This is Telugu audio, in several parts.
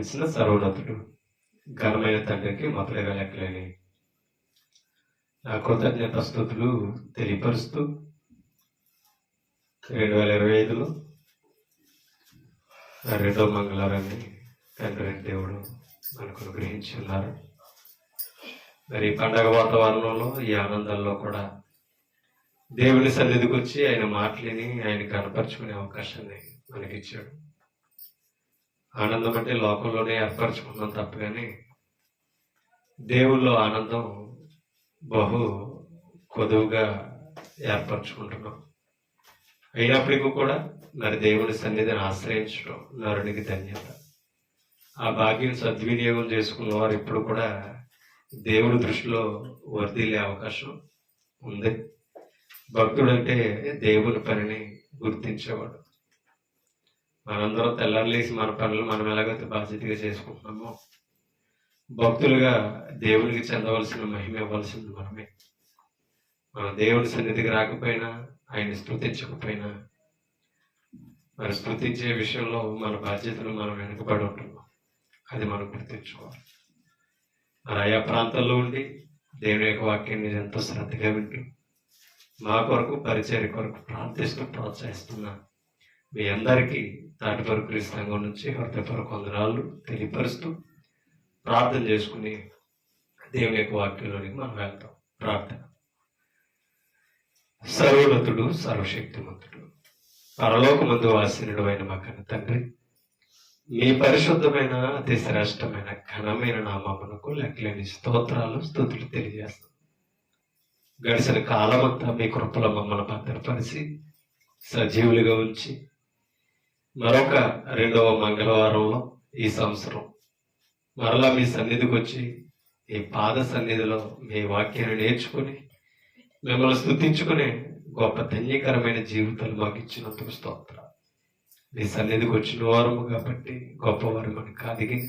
కల్పించిన సర్వోన్నతుడు ఘనమైన తండ్రికి మొదలుగా లెక్కలేని నా కృతజ్ఞత స్తుతులు తెలియపరుస్తూ 2025లో రెండో మంగళవారాన్ని తండ్రి దేవుడు మనకు అనుగ్రహించి ఉన్నారు. మరి పండగ వాతావరణంలో ఈ ఆనందాల్లో కూడా దేవుని సన్నిధికి వచ్చి ఆయన మాటలని ఆయన కనపరుచుకునే అవకాశాన్ని మనకిచ్చాడు. ఆనందం అంటే లోకంలోనే ఏర్పరచుకున్నాం తప్ప కానీ దేవుల్లో ఆనందం బహు కొదువుగా ఏర్పరచుకుంటున్నాం. అయినప్పటికీ కూడా మరి దేవుని సన్నిధిని ఆశ్రయించడం నరునికి ధన్యత. ఆ భాగ్యం సద్వినియోగం చేసుకున్న వారు ఇప్పుడు కూడా దేవుని దృష్టిలో వర్ధిల్లే అవకాశం ఉంది. భక్తుడంటే దేవుని పనిని గుర్తించేవాడు. మనందరం తెల్లారలేసి మన పనులు మనం ఎలాగైతే బాధ్యతగా చేసుకుంటున్నామో భక్తులుగా దేవునికి చెందవలసిన మహిమ ఇవ్వాల్సింది మనమే. మన దేవుని సన్నిధికి రాకపోయినా ఆయన స్తుతించకపోయినా మరి స్తుతించే విషయంలో మన బాధ్యతలు మనం వెనుకబడి ఉంటున్నాం. అది మనం గుర్తించుకోవాలి. మరి ఆయా ప్రాంతాల్లో ఉండి దేవుని యొక్క వాక్యాన్ని ఎంతో శ్రద్ధగా వింటూ మా కొరకు పరిచర్య కొరకు ప్రార్థిస్తూ ప్రోత్సహిస్తున్నా మీ అందరికీ తాటిపరుకుల సంఘం నుంచి హృదయపూర్వక వందనాలు తెలియపరుస్తూ ప్రార్థన చేసుకుని దేవుని యొక్క వాక్యంలోనికి మనం వెళ్తాం. ప్రార్థన. సర్వోన్నతుడు సర్వశక్తిమంతుడు పరలోకమందు వాసినుడు అయిన మా కన్న తండ్రి, మీ పరిశుద్ధమైన అతి శ్రేష్టమైన ఘనమైన నామమునకు లెక్కలేని స్తోత్రాలు స్తుతులు తెలియజేస్తాం. గడిచిన కాలమంతా మీ కృపలో మమ్మల్ని భద్రపరిచి సజీవులుగా ఉంచి మరొక రెండవ మంగళవారంలో ఈ సంవత్సరం మరలా మీ సన్నిధికి వచ్చి ఈ పాద సన్నిధిలో మీ వాక్యాన్ని నేర్చుకుని మిమ్మల్ని స్తుతించుకునే గొప్ప ధన్యకరమైన జీవితాలు మాకు ఇచ్చినందుకు స్తోత్రం. మీ సన్నిధికి వచ్చిన వారము కాబట్టి గొప్పవారు మనకు కాదిగి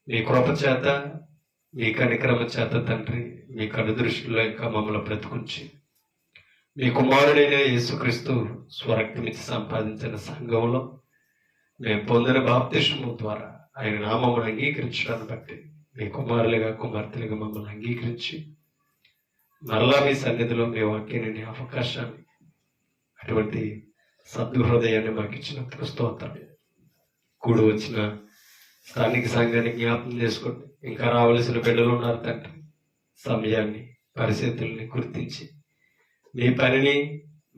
మీ కృప చేత మీ కనికరమ చేత తండ్రి మీ కను దృష్టిలో ఇంకా మమ్మల్ని బ్రతుకుంచి మీ కుమారుడైన యేసుక్రీస్తు స్వరక్తమిచ్చి సంపాదించిన సంఘంలో మేము పొందిన బాప్తిస్మము ద్వారా ఆయన నామమును అంగీకరించడాన్ని బట్టి మీ కుమారులుగా కుమార్తెలుగా మమ్మల్ని అంగీకరించి మరలా మీ సన్నిధిలో మీ వాక్యాన్ని అవకాశాన్ని అటువంటి సద్హృదయాన్ని మాకు ఇచ్చినందుకు స్తోత్రం. కూడి వచ్చిన స్థానిక సంఘాన్ని జ్ఞాపకం చేసుకోండి. ఇంకా రావలసిన బిడ్డలు ఉన్నారు తండ్రి. సమయాన్ని పరిస్థితుల్ని గుర్తించి మీ పనిని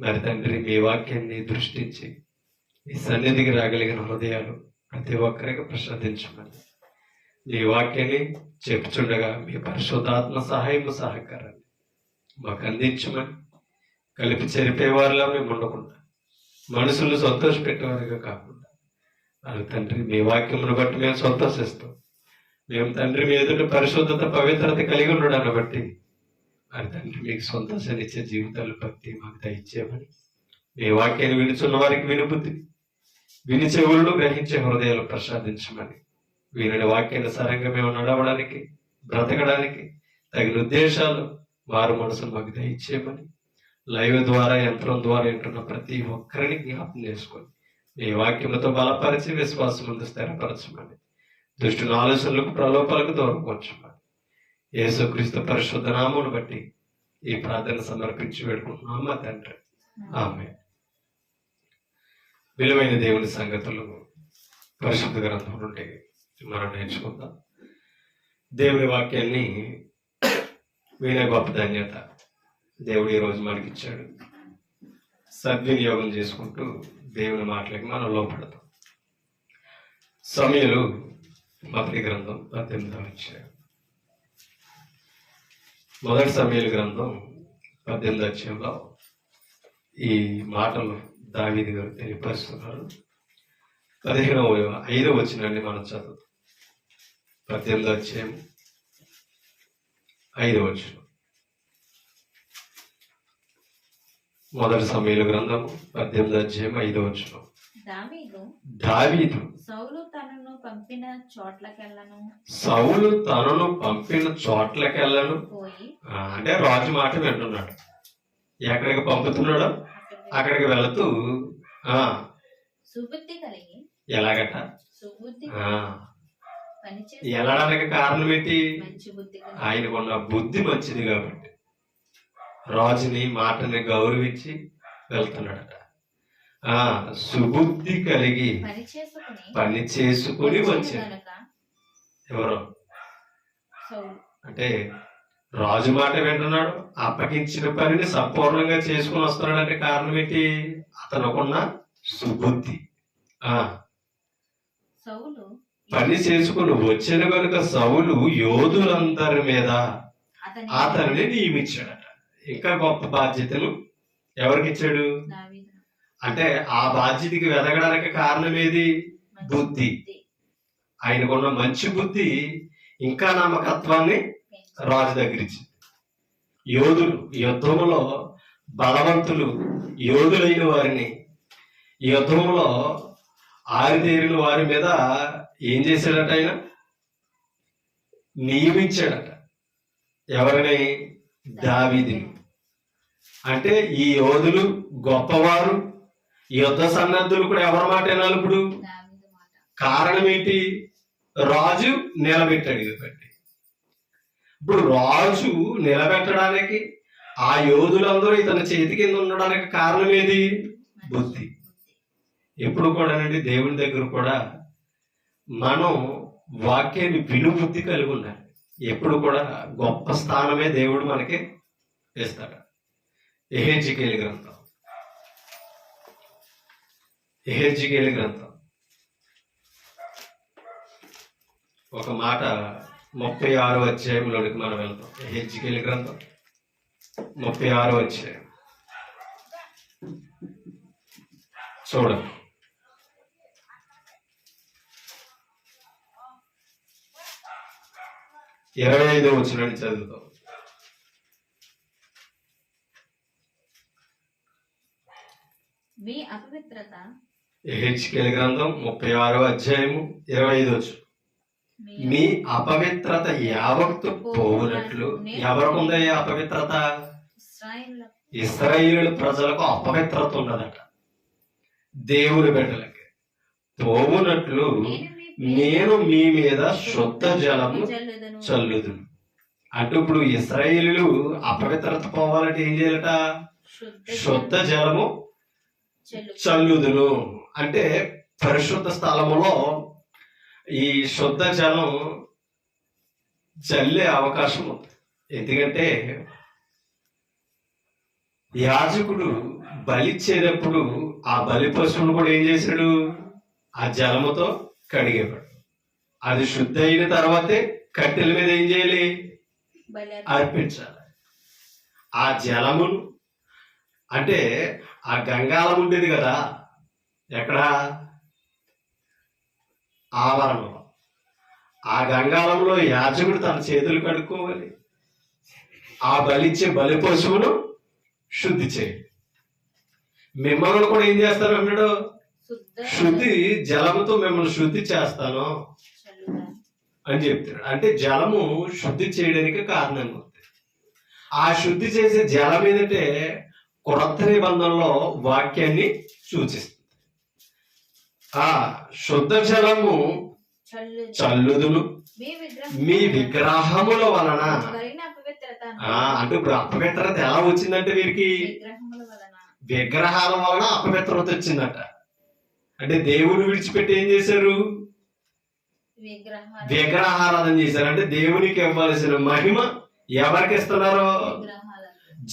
మరి తండ్రి మీ వాక్యాన్ని దృష్టించి మీ సన్నిధికి రాగలిగిన హృదయాలు ప్రతి ఒక్కరికి ప్రసాదించమని మీ వాక్యాన్ని చెప్పుచుండగా మీ పరిశుద్ధాత్మ సహాయము సహకారాన్ని మాకు అందించమని కలిపి చెరిపేవారిలా మేము ఉండకుండా మనుషులు సంతోషపెట్టేవారిగా కాకుండా అది తండ్రి మీ వాక్యమును బట్టి మేము సంతోషిస్తాం. మేము తండ్రి మీ ఎదుట పరిశుద్ధత పవిత్రత కలిగి ఉండడాన్ని బట్టి అది తండ్రి మీకు సంతోషాన్ని ఇచ్చే జీవితాలు భక్తి మాకు దయచేయమని మీ వాక్యాన్ని వినుచున్న వారికి వినుబుద్ధి విని చెవులను గ్రహించే హృదయాలు ప్రసాదించమని వీరిని వాక్యాన్ని సరంగా మేము నడవడానికి బ్రతకడానికి తగిన ఉద్దేశాలు వారు మనసును మాకు దయచేయమని లైవ్ ద్వారా యంత్రం ద్వారా వింటున్న ప్రతి ఒక్కరిని జ్ఞాపకం చేసుకొని మీ వాక్యములతో బలపరిచి విశ్వాసం ముందు స్థిరపరచమని దుష్టుల ఆలోచనలకు ప్రలోభాలకు దూరం వచ్చమని యేసుక్రీస్తు పరిశుద్ధ నామమును బట్టి ఈ ప్రార్థన సమర్పించి వేడుకుంటున్నాం మా తండ్రి. ఆమేన్. విలువైన దేవుని సంగతులు పరిశుద్ధ గ్రంథం నుండి మనం నేర్చుకుందాం. దేవుని వాక్యాన్ని వినే గొప్ప ధన్యత దేవుడు ఈరోజు మనకిచ్చాడు. సద్వినియోగం చేసుకుంటూ దేవుని మాటలకి మనం లోపడతాం. సమయలు మొదటి గ్రంథం 18వ అధ్యాయం. మొదటి సమయలు గ్రంథం 18వ అధ్యాయంలో ఈ మాటలు దావీదు గారు తెలియపరుస్తున్నారు. 15వ వచనాన్ని మనం చదువు. 18వ అధ్యాయం 5వ వచనం. మొదటి సమయలు గ్రంథం 18వ అధ్యాయం 5వ వచనం. దావీదు సౌలు తనను పంపిన చోట్లకెళ్ళను అంటే రాజు మాట వింటున్నాడు. ఎక్కడికి పంపుతున్నాడో అక్కడికి వెళుతూ సుబుద్ధి కలిగి ఎలాగట వెళ్ళడానికి కారణం ఏంటి? ఆయనకున్న బుద్ధి మంచిది కాబట్టి రాజుని మాటని గౌరవించి వెళ్తున్నాడట. సుబుద్ధి కలిగి పని చేసుకుని వచ్చాడు. ఎవరు అంటే రాజు మాట వింటున్నాడు, అప్పగించిన పనిని సంపూర్ణంగా చేసుకుని వస్తున్నాడు. అంటే కారణం ఏంటి? అతనుకున్న సుబుద్ధి. పని చేసుకుని వచ్చిన కనుక సౌలు యోధులందరి మీద అతనిని నియమించాడట. ఇంకా గొప్ప బాధ్యతను ఎవరికి ఇచ్చాడు? అంటే ఆ బాధ్యతకి వెదగడానికి కారణం ఏది? బుద్ధి. ఆయనకున్న మంచి బుద్ధి ఇంకా నమ్మకత్వాన్ని రాజు దగ్గర ఇచ్చింది. యోధులు, యుద్ధంలో బలవంతులు, యోధులైన వారిని, యుద్ధంలో ఆరితేరిన వారి మీద ఏం చేశాడట? ఆయన నియమించాడట. ఎవరిని? దావీదుని. అంటే ఈ యోధులు గొప్పవారు, యుద్ధ సన్నద్ధులు కూడా ఎవరి మాట వినాలి ఇప్పుడు? కారణం ఏంటి? రాజు నిలబెట్టాడు కాబట్టి. ఇప్పుడు రాజు నిలబెట్టడానికి, ఆ యోధులందరూ ఇతని చేతి కింద ఉండడానికి కారణం ఏది? బుద్ధి. ఎప్పుడు కూడానండి దేవుని దగ్గర కూడా మనం వాక్యాన్ని విను బుద్ధి కలిగి ఉండాలి. ఎప్పుడు కూడా గొప్ప స్థానమే దేవుడు మనకి ఇస్తాడు. యెహెజ్కేలు గ్రంథం, యెహెజ్కేలు గ్రంథం ఒక మాట 36వ అధ్యాయంలోనికి మనం వెళ్తాం. యెహెజ్కేలు గ్రంథం 36వ అధ్యాయం చూడండి. 25వ వచనాన్ని చదువుతాం. మీ అపవిత్రత. యెహెజ్కేలు గ్రంథం 36వ అధ్యాయము 25వ వచనం. మీ అపవిత్రత యావత్తు పోవునట్లు. ఎవరికి ఉందా ఈ అపవిత్రత? ఇశ్రాయేలు ప్రజలకు అపవిత్రత ఉన్నదట. దేవుని బిడ్డలకి పోవునట్లు నేను మీ మీద శుద్ధ జలము చల్లుదును. అంటే ఇప్పుడు ఇశ్రాయేలు అపవిత్రత పోవాలంటే ఏం చేయాలట? శుద్ధ జలము చల్లుదును. అంటే పరిశుద్ధ స్థలములో ఈ శుద్ధ జలం చల్లే అవకాశం ఉంది. ఎందుకంటే యాజకుడు బలిచ్చేటప్పుడు ఆ బలి పశువును కూడా ఏం చేశాడు? ఆ జలముతో కడిగేవాడు. అది శుద్ధ అయిన తర్వాతే కట్టెల మీద ఏం చేయాలి? అర్పించాలి. ఆ జలమును అంటే ఆ గంగాలం ఉండేది కదా, ఎక్కడ? ఆవరణలో. ఆ గంగాలంలో యాజకుడు తన చేతులు కడుక్కోవాలి. ఆ బలిచ్చే బలి పశువును శుద్ధి చేయాలి. మిమ్మల్ని కూడా ఏం చేస్తారు అన్నాడు? శుద్ధి జలముతో మిమ్మల్ని శుద్ధి చేస్తాను అని చెప్తాడు. అంటే జలము శుద్ధి చేయడానికి కారణంగా ఉంది. ఆ శుద్ధి చేసే జలం ఏదంటే కొత్త నిబంధనలో వాక్యాన్ని సూచిస్తుంది. ఆ శుద్ధ జలము చల్లుదును మీ విగ్రహముల వలన. అంటే ఇప్పుడు అపవిత్రత ఎలా వచ్చిందంటే వీరికి విగ్రహాల వలన అపవిత్రత వచ్చిందట. అంటే దేవుడు విడిచిపెట్టి ఏం చేశారు? విగ్రహారాధన చేశారు. అంటే దేవునికి ఇవ్వాల్సిన మహిమ ఎవరికి ఇస్తున్నారు?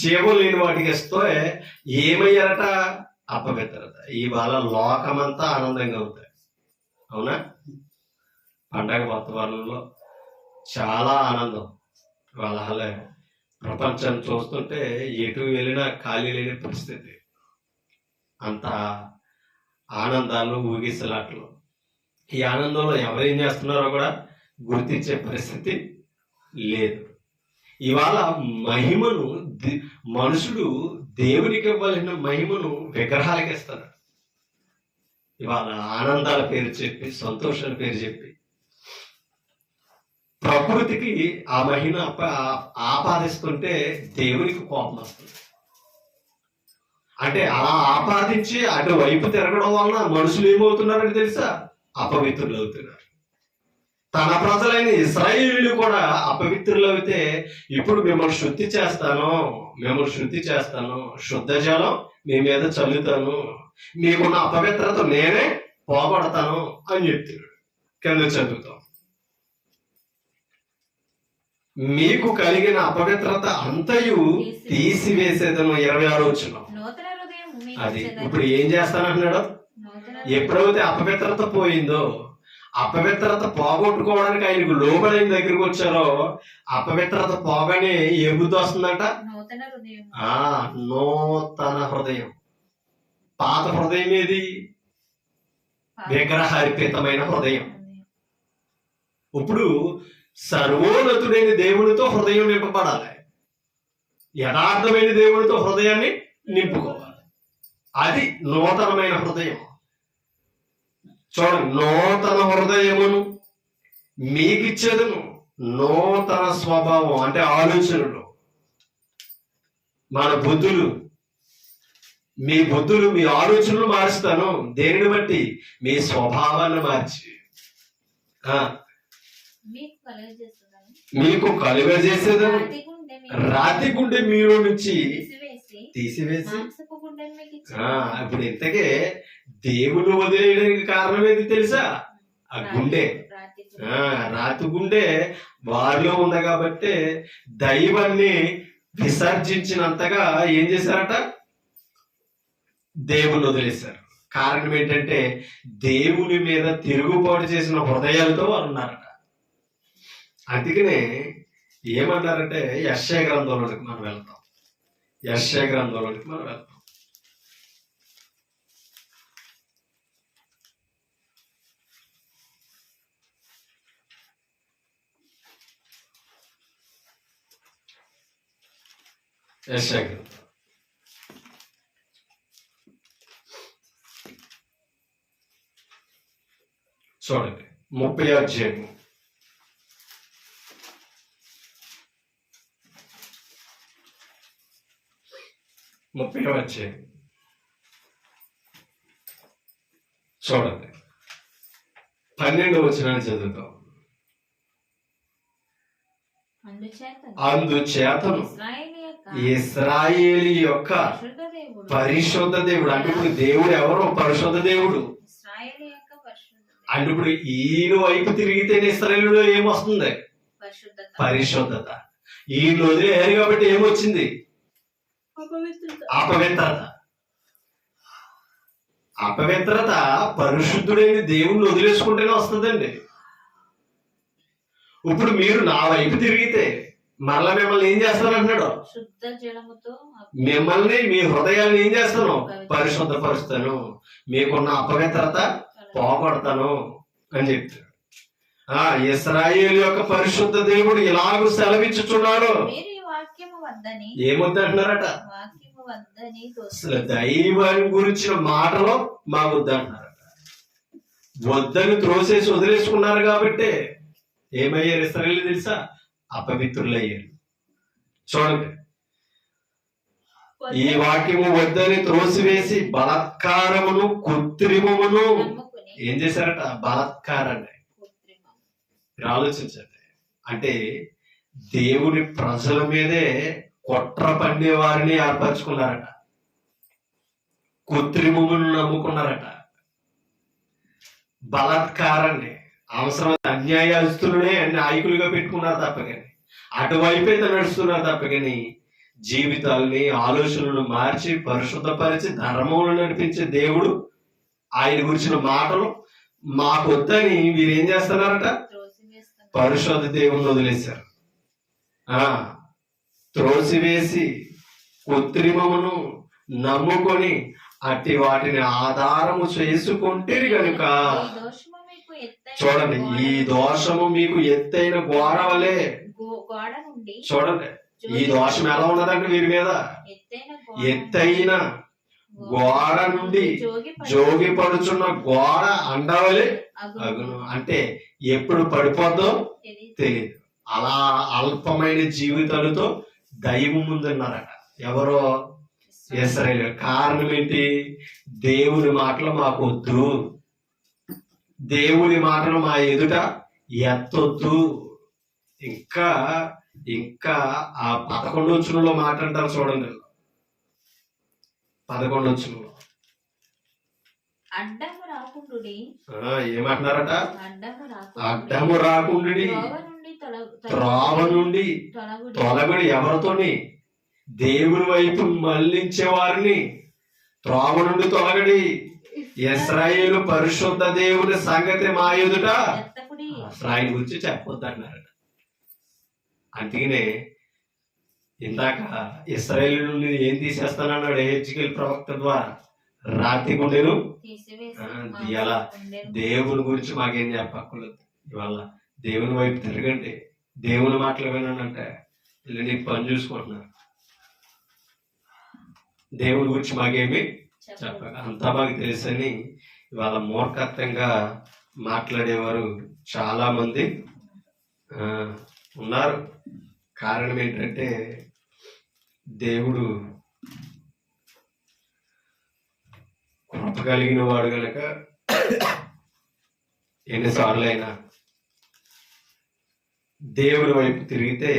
జీవం లేని వాటికి ఇస్తే ఏమయ్యారట? అపవిత్రత. ఇవాళ లోకమంతా ఆనందంగా ఉంటుంది. అవునా? పండగ వాతావరణంలో చాలా ఆనందం. వాళ్ళ ప్రపంచాన్ని చూస్తుంటే ఎటు వెళ్ళినా ఖాళీ లేని పరిస్థితి. అంత ఆనందాలు, ఊగిసలాట్లు. ఈ ఆనందంలో ఎవరేం చేస్తున్నారో కూడా గుర్తించే పరిస్థితి లేదు. ఇవాళ మహిమను మనుషుడు దేవునికి ఇవ్వాల్సిన మహిమను విగ్రహాలకి ఇస్తారు. ఇవాళ ఆనందాల పేరు చెప్పి, సంతోషాల పేరు చెప్పి ప్రకృతికి ఆ మహిమ ఆపాదిస్తుంటే దేవునికి కోపం వస్తుంది. అంటే అలా ఆపాదించి అటువైపు తిరగడం వలన మనుషులు ఏమవుతున్నారని తెలుసా? అపవిత్రులు అవుతున్నారు. తన ప్రజలైన ఇశ్రాయేలీయులు కూడా అపవిత్రులైతే ఇప్పుడు మిమ్మల్ని శుద్ధి చేస్తాను, శుద్ధ జలం మీ మీద చల్లుతాను, మీకున్న అపవిత్రత నేనే పోగొడతాను అని చెప్తున్నాడు. కింద చదువుతాం, మీకు కలిగిన అపవిత్రత అంతయు తీసివేసేదను. 26 వచనం. నూతన హృదయం మీకు అది ఇచ్చేదను. ఇప్పుడు ఏం చేస్తానంటున్నాడు? నూతన ఎప్పుడైతే అపవిత్రత పోయిందో, అపవిత్రత పోగొట్టుకోవడానికి ఆయనకు లోబడిన దగ్గరికి వచ్చారో, అపవిత్రత పోగానే ఏ బుద్ధి వస్తుందంట? నూతన హృదయం. నూతన హృదయం. పాత హృదయం ఏది? విగ్రహార్పితమైన హృదయం. ఇప్పుడు సర్వోన్నతుడైన దేవునితో హృదయం నింపబడాలి, యథార్థమైన దేవునితో హృదయాన్ని నింపుకోవాలి. అది నూతనమైన హృదయం. చూడండి, నూతన హృదయమును మీకిచ్చేదను, నూతన స్వభావం అంటే ఆలోచనలు, మన బుద్ధులు, మీ ఆలోచనలు మారుస్తాను. దేనిని బట్టి? మీ స్వభావాన్ని మార్చి మీకు కలుగజేసేదను. రాతి గుండె మీలో నుంచి తీసివేసి. ఇప్పుడు ఇంతకే దేవుని వదిలేయడానికి కారణం ఏది తెలుసా? ఆ గుండె, రాతి గుండె వారిలో ఉంది కాబట్టి దైవాన్ని విసర్జించినంతగా ఏం చేశారట? దేవుని వదిలేశారు. కారణం ఏంటంటే దేవుని మీద తిరుగుబాటు చేసిన హృదయాలతో వారు ఉన్నారట. అందుకనే ఏమన్నారంటే యెషయా గ్రంథంలోనికి మనం వెళ్తాం. యెషయా గ్రంథం చూడండి, 30వ అధ్యాయము 30వ అధ్యాయం చూడండి, 12వ వచనాన్ని చదువుతాం. అందుచేతను ఇశ్రాయేలు యొక్క పరిశుద్ధ దేవుడు. అంటే ఇప్పుడు దేవుడు ఎవరు? పరిశుద్ధ దేవుడు. అంటే ఇప్పుడు ఈయన వైపు తిరిగితేనే ఇశ్రాయేలులో ఏమొస్తుంది? పరిశుద్ధత. ఈయన వదిలేయారు కాబట్టి ఏమొచ్చింది? అపవిత్రత పరిశుద్ధుడైన దేవుణ్ణి వదిలేసుకుంటేనే వస్తుందండి. ఇప్పుడు మీరు నా వైపు తిరిగితే మరలా మిమ్మల్ని ఏం చేస్తానంటున్నాడు? మిమ్మల్ని, మీ హృదయాన్ని ఏం చేస్తాను? పరిశుద్ధపరుస్తాను, మీకున్న అపవిత్రత పోగొడతాను అని చెప్తాడు. ఇశ్రాయేలు యొక్క పరిశుద్ధ దేవుడు ఇలాగూ సెలవిచ్చుచున్నాడు. ఏమొద్దంటున్నారట? అసలు దైవాన్ని గురించిన మాటలో మా వద్దంటున్నారట. వద్దని త్రోసేసి వదిలేసుకున్నారు కాబట్టి ఏమయ్యారు ఇశ్రాయేలు తెలుసా? అపవిత్రులయ్యారు. చూడండి, ఈ వాక్యము వద్దని త్రోసివేసి బలాత్కారమును కృత్రిమమును ఏం చేశారట? బలాత్కారాన్ని. ఆలోచించండి, అంటే దేవుని ప్రజల మీదే కుట్ర పన్నే వారిని ఏర్పరచుకున్నారట, కృత్రిమమును నమ్ముకున్నారట, బలాత్కారాన్ని, అవసరమైన అన్యాయస్తులనే నాయకులుగా పెట్టుకున్నారు తప్పకని, అటువైపే నడుస్తున్నారు తప్పకని జీవితాలని, ఆలోచనలను మార్చి పరిశుద్ధపరిచి ధర్మములను నడిపించే దేవుడు ఆయన గురించిన మాటలు మాకు వద్దని వీరు ఏం చేస్తున్నారట? పరిశుద్ధ దేవుని వదిలేశారు. త్రోసివేసి కృత్రిమమును నమ్ముకొని అట్టి వాటిని ఆధారము చేసుకుంటే గనుక, చూడండి, ఈ దోషము మీకు ఎత్తైన గోడ వలె. చూడండి, ఈ దోషం ఎలా ఉన్నదంటే వీరి మీద ఎత్తైన గోడ నుండి జోగి పడుచున్న గోడ అండవలే అగును. అంటే ఎప్పుడు పడిపోద్దో తెలియదు. అలా అల్పమైన జీవితాలతో దైవం ముందున్నారట. ఎవరో? ఇశ్రాయేలు. కారణం ఏంటి? దేవుని మాటలు మాకు వద్దు, దేవుని మాటలు మా ఎదుట ఎత్తొద్దు. ఇంకా ఇంకా ఆ 11 వచనంలో మాట అంటారు చూడండి. 11 వచనంలో అడ్డము రాకుండుడి. ఏమంటున్నారట? అడ్డము రాకుండుడి. త్రోవ నుండి తొలగుడి. ఎవరితోని? దేవుని వైపు మళ్లించే వారిని త్రోవ నుండి తొలగడి. ఇశ్రాయేలు పరిశుద్ధ దేవుని సంగతి మా ఎదుట ఆయన గురించి చెప్పొద్దు అన్నారట. అందుకనే ఇందాక ఇశ్రాయేలు నుండి ఏం తీసేస్తానన్నాడు హెజ్కేలు ప్రవక్త ద్వారా? రాతి గుండెను. ఎలా? దేవుని గురించి మాకేం చెప్పక్కర్లేదు. ఇవాళ దేవుని వైపు తిరగండి, దేవుని మాటలు వినంటే వీళ్ళు నీ పని చూసుకుంటున్నారు. దేవుని గురించి మాకేమి చెప్పక అంతా మాకు తెలుసని ఇవాళ మూర్ఖత్వంగా మాట్లాడేవారు చాలా మంది ఉన్నారు. కారణం ఏంటంటే దేవుడు కృప కలిగిన వాడు గనక ఎన్నిసార్లు అయినా దేవుడి వైపు తిరిగితే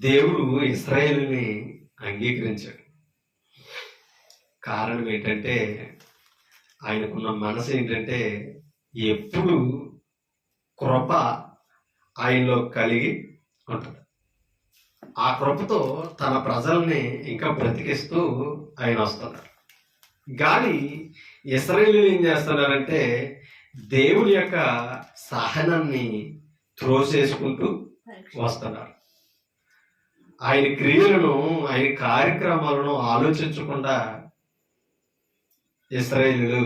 దేవుడు ఇశ్రాయేలుని అంగీకరించాడు. కారణం ఏంటంటే ఆయనకున్న మనసు ఏంటంటే ఎప్పుడు కృప ఆయనలో కలిగి ఉంటుంది. ఆ కృపతో తన ప్రజల్ని ఇంకా బ్రతికిస్తూ ఆయన వస్తున్నారు. కానీ ఇశ్రాయేలీయులు ఏం చేస్తున్నారంటే దేవుని యొక్క సహనాన్ని త్రోసేసుకుంటూ వస్తున్నారు. ఆయన క్రియలను, ఆయన కార్యక్రమాలను ఆలోచించకుండా ఇశ్రాయేలీయులు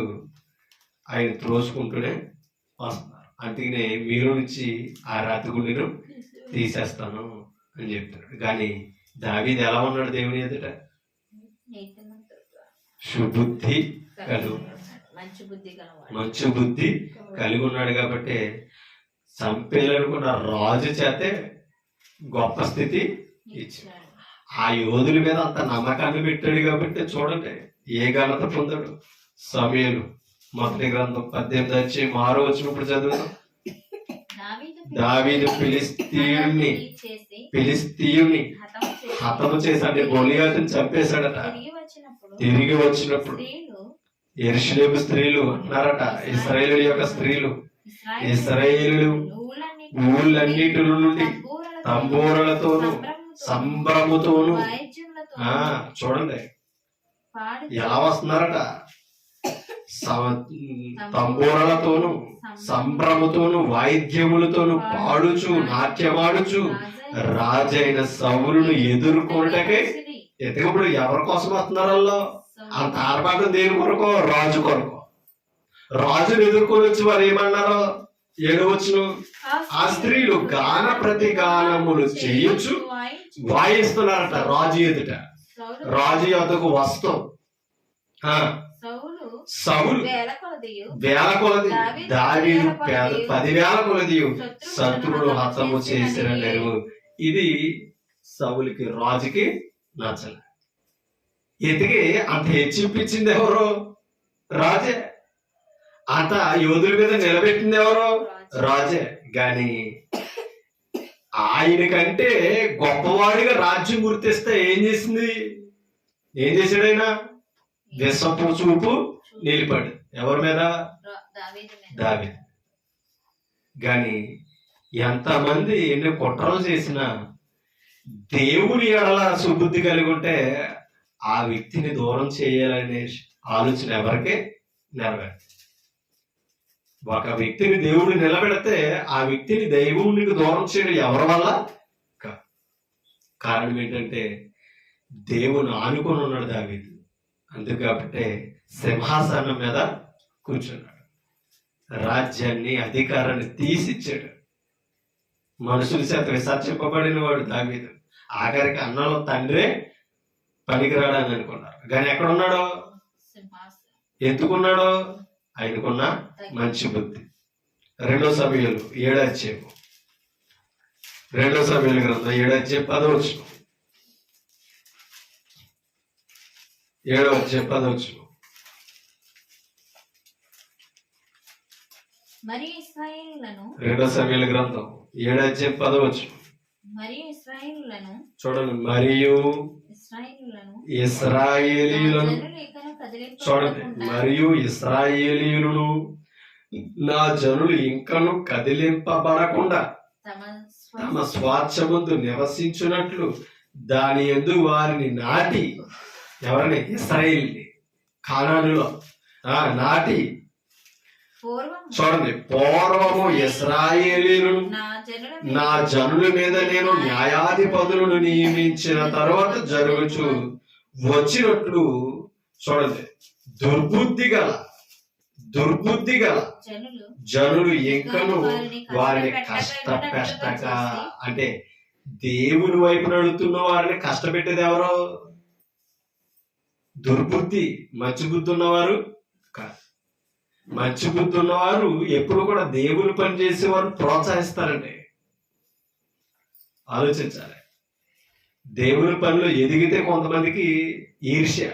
ఆయన త్రోసుకుంటూనే వస్తున్నారు. అందుకనే మీలో నుంచి ఆ రాతి గుండెను తీసేస్తాను అని చెప్తున్నాడు. కానీ దావీదు ఎలా ఉన్నాడు దేవుని ఎదుట? సుబుద్ధి కలిగి, మంచి బుద్ధి కలిగి ఉన్నాడు. కాబట్టి చంపేయాలనుకున్న రాజు చేతే గొప్ప స్థితి ఇచ్చాడు. ఆ యోధుల మీద అంత నమ్మకాన్ని పెట్టాడు. కాబట్టి చూడండి ఏ ఘనత పొందాడు. సమూయేలు మొదటి గ్రంథం 18 వచ్చినప్పుడు చదువుతాం. దావీదు ఫిలిస్తీయుని హతము చేశాడు. గొలియాతుని చంపేశాడట. తిరిగి వచ్చినప్పుడు యెరూషలేము స్త్రీలు అన్నారట, ఇశ్రాయేలు యొక్క స్త్రీలు, ఇశ్రాయేలు ఊళ్ళన్నిటి నుండి తంబూరలతోను సంభ్రముతోను చూడండి ఎలా వస్తున్నారట. తంబూరలతోను సంభ్రముతోను వాయిద్యములతోను పాడుచు నాట్యమాడుచు రాజైన సౌలును ఎదుర్కొనుటకే ఎదుగుప్పుడు ఎవరి కోసం వస్తున్నారల్లో? అంత ఆర్భాటం దేని కొరకు? రాజు కొరకు. రాజును ఎదుర్కొని వచ్చి వారు ఏమన్నారో 7 వచ్చును. ఆ స్త్రీలు గాన ప్రతి గానములు చేయొచ్చు వాయిస్తున్నారట రాజు ఎదుట. రాజు యొద్దకు వస్తాం. సౌలు వేల కొలది, దావీదు 10,000 కొలది శత్రువులు హతము చేసిన నెరువు. ఇది సౌలుకి, రాజుకి నచ్చలే. ఎతికి అంత హెచ్చింపించింది ఎవరు? రాజే. అంత యోధుల మీద నిలబెట్టింది ఎవరు? రాజే. గాని ఆయనకంటే గొప్పవాడిగా రాజ్యం గుర్తిస్తే ఏం చేసింది? ఏం చేశాడు ఆయన? విషపు చూపు నిలిపాడు. ఎవరి మీద? దావీదు. గాని ఎంతమంది ఎన్ని కుట్రలు చేసినా దేవుని ఎడల సుబుద్ధి కలిగి ఉంటే ఆ వ్యక్తిని దూరం చేయాలనే ఆలోచన ఎవరికే నెరవేరు. ఒక వ్యక్తిని దేవుడు నిలబెడితే ఆ వ్యక్తిని దేవునికి దూరం చేయడం ఎవరి వల్ల? కారణం ఏంటంటే దేవుని ఆనుకొని ఉన్నాడు దావీదు. అందుకు కాబట్టి సింహాసనం మీద కూర్చున్నాడు. రాజ్యాన్ని, అధికారాన్ని తీసిచ్చాడు. మనుషుల చేత విసర్జింపబడిన వాడు దావీదు. ఆఖరికి అన్నలో తండ్రే పనికిరాడని అనుకున్నారు. కానీ ఎక్కడున్నాడో? ఎందుకున్నాడో? ఆయనకున్న మంచి బుద్ధి. 2 సమూయేలు 7 అధ్యాయము, 2 సమూయేలు గ్రంథం 7 అధ్యాయం 10 వచనం, 7 అధ్యాయం 10 వచనం. మరియు ఇశ్రాయేలులను 2 సమూయేలు గ్రంథం 7:10 మరియు ఇశ్రాయేలులను చూడండి. మరియు ఇశ్రాయేలులను ఇశ్రాయేలీయులను జనులు ఇకను చూడండి. కదిలింపబడకుండా మరియు ఇశ్రాయేలీయులను నా జనులు ఇంకను కదిలింపబడకుండా తమ తమ స్వాచ్ఛమందు నివసించున్నట్లు దాని యందు వారిని నాటి, ఎవరిని? ఇశ్రాయేలుని కానానులో నాటి. పూర్వం చూడండి. పూర్వము ఇశ్రాయేలీయులను నా జనుల మీద నేను న్యాయాధిపతులను నియమించిన తర్వాత జరుగుచు వచ్చినట్లు, చూడండి, దుర్బుద్ధి గల జనులు ఇంకను వారిని కష్టపెట్టక, అంటే దేవుని వైపు నడుతున్న వారిని కష్టపెట్టేది ఎవరో? దుర్బుద్ధి, మంచి బుద్ధి ఉన్నవారు కాదు. మంచి బుద్ధి ఉన్నవారు ఎప్పుడు కూడా దేవుని పని చేసేవారు ప్రోత్సహిస్తారండి. ఆలోచించాలి. దేవుని పనిలో ఎదిగితే కొంతమందికి ఈర్ష్య,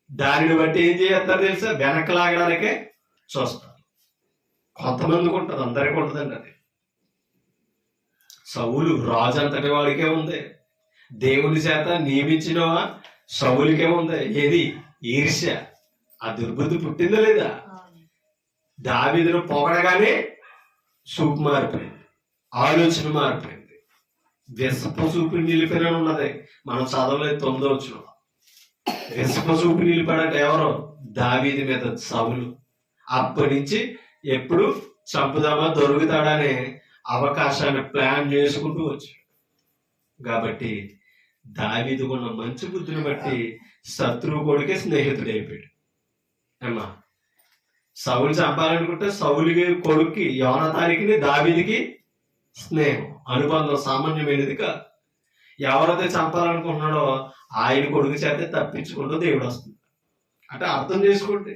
దానిని బట్టి ఏం చేస్తారు తెలుసా? వెనక్కి లాగడానికే చూస్తారు. కొంతమందికి ఉంటుంది, అందరికీ ఉంటుందండి అది. సౌలు రాజు అంతటి వాడికే ఉంది, దేవుని చేత నియమించిన సౌలుకే ఉంది. ఏది? ఈర్ష్య. ఆ దుర్బుద్ధి పుట్టిందా లేదా? దావీదును పొగడగానే చూపు మారిపోయింది, ఆలోచన మారిపోయింది. విసప చూపు నిలిపిన ఉన్నది. మనం చదవలేదు 9వ వచనం. విసప చూపు నిలిపాడంటే ఎవరో? దావీదు మీద సౌలు. అప్పటి నుంచి ఎప్పుడు చంపుదామా, దొరుకుతాడనే అవకాశాన్ని ప్లాన్ చేసుకుంటూ వచ్చాడు. కాబట్టి దావీదుకున్న మంచి బుద్ధిని బట్టి శత్రువు కొడుకే స్నేహితుడు అయిపోయాడు. అమ్మా, సౌలు చంపాలనుకుంటే సౌలుకి కొడుక్కి యోనాతానికి దావీదుకి స్నేహం, అనుబంధం సామాన్యమైనది కాదు. ఎవరైతే చంపాలనుకుంటున్నాడో ఆయన కొడుకు చేతే తప్పించుకుంటూ దేవుడు వస్తుంది. అంటే అర్థం చేసుకోండి,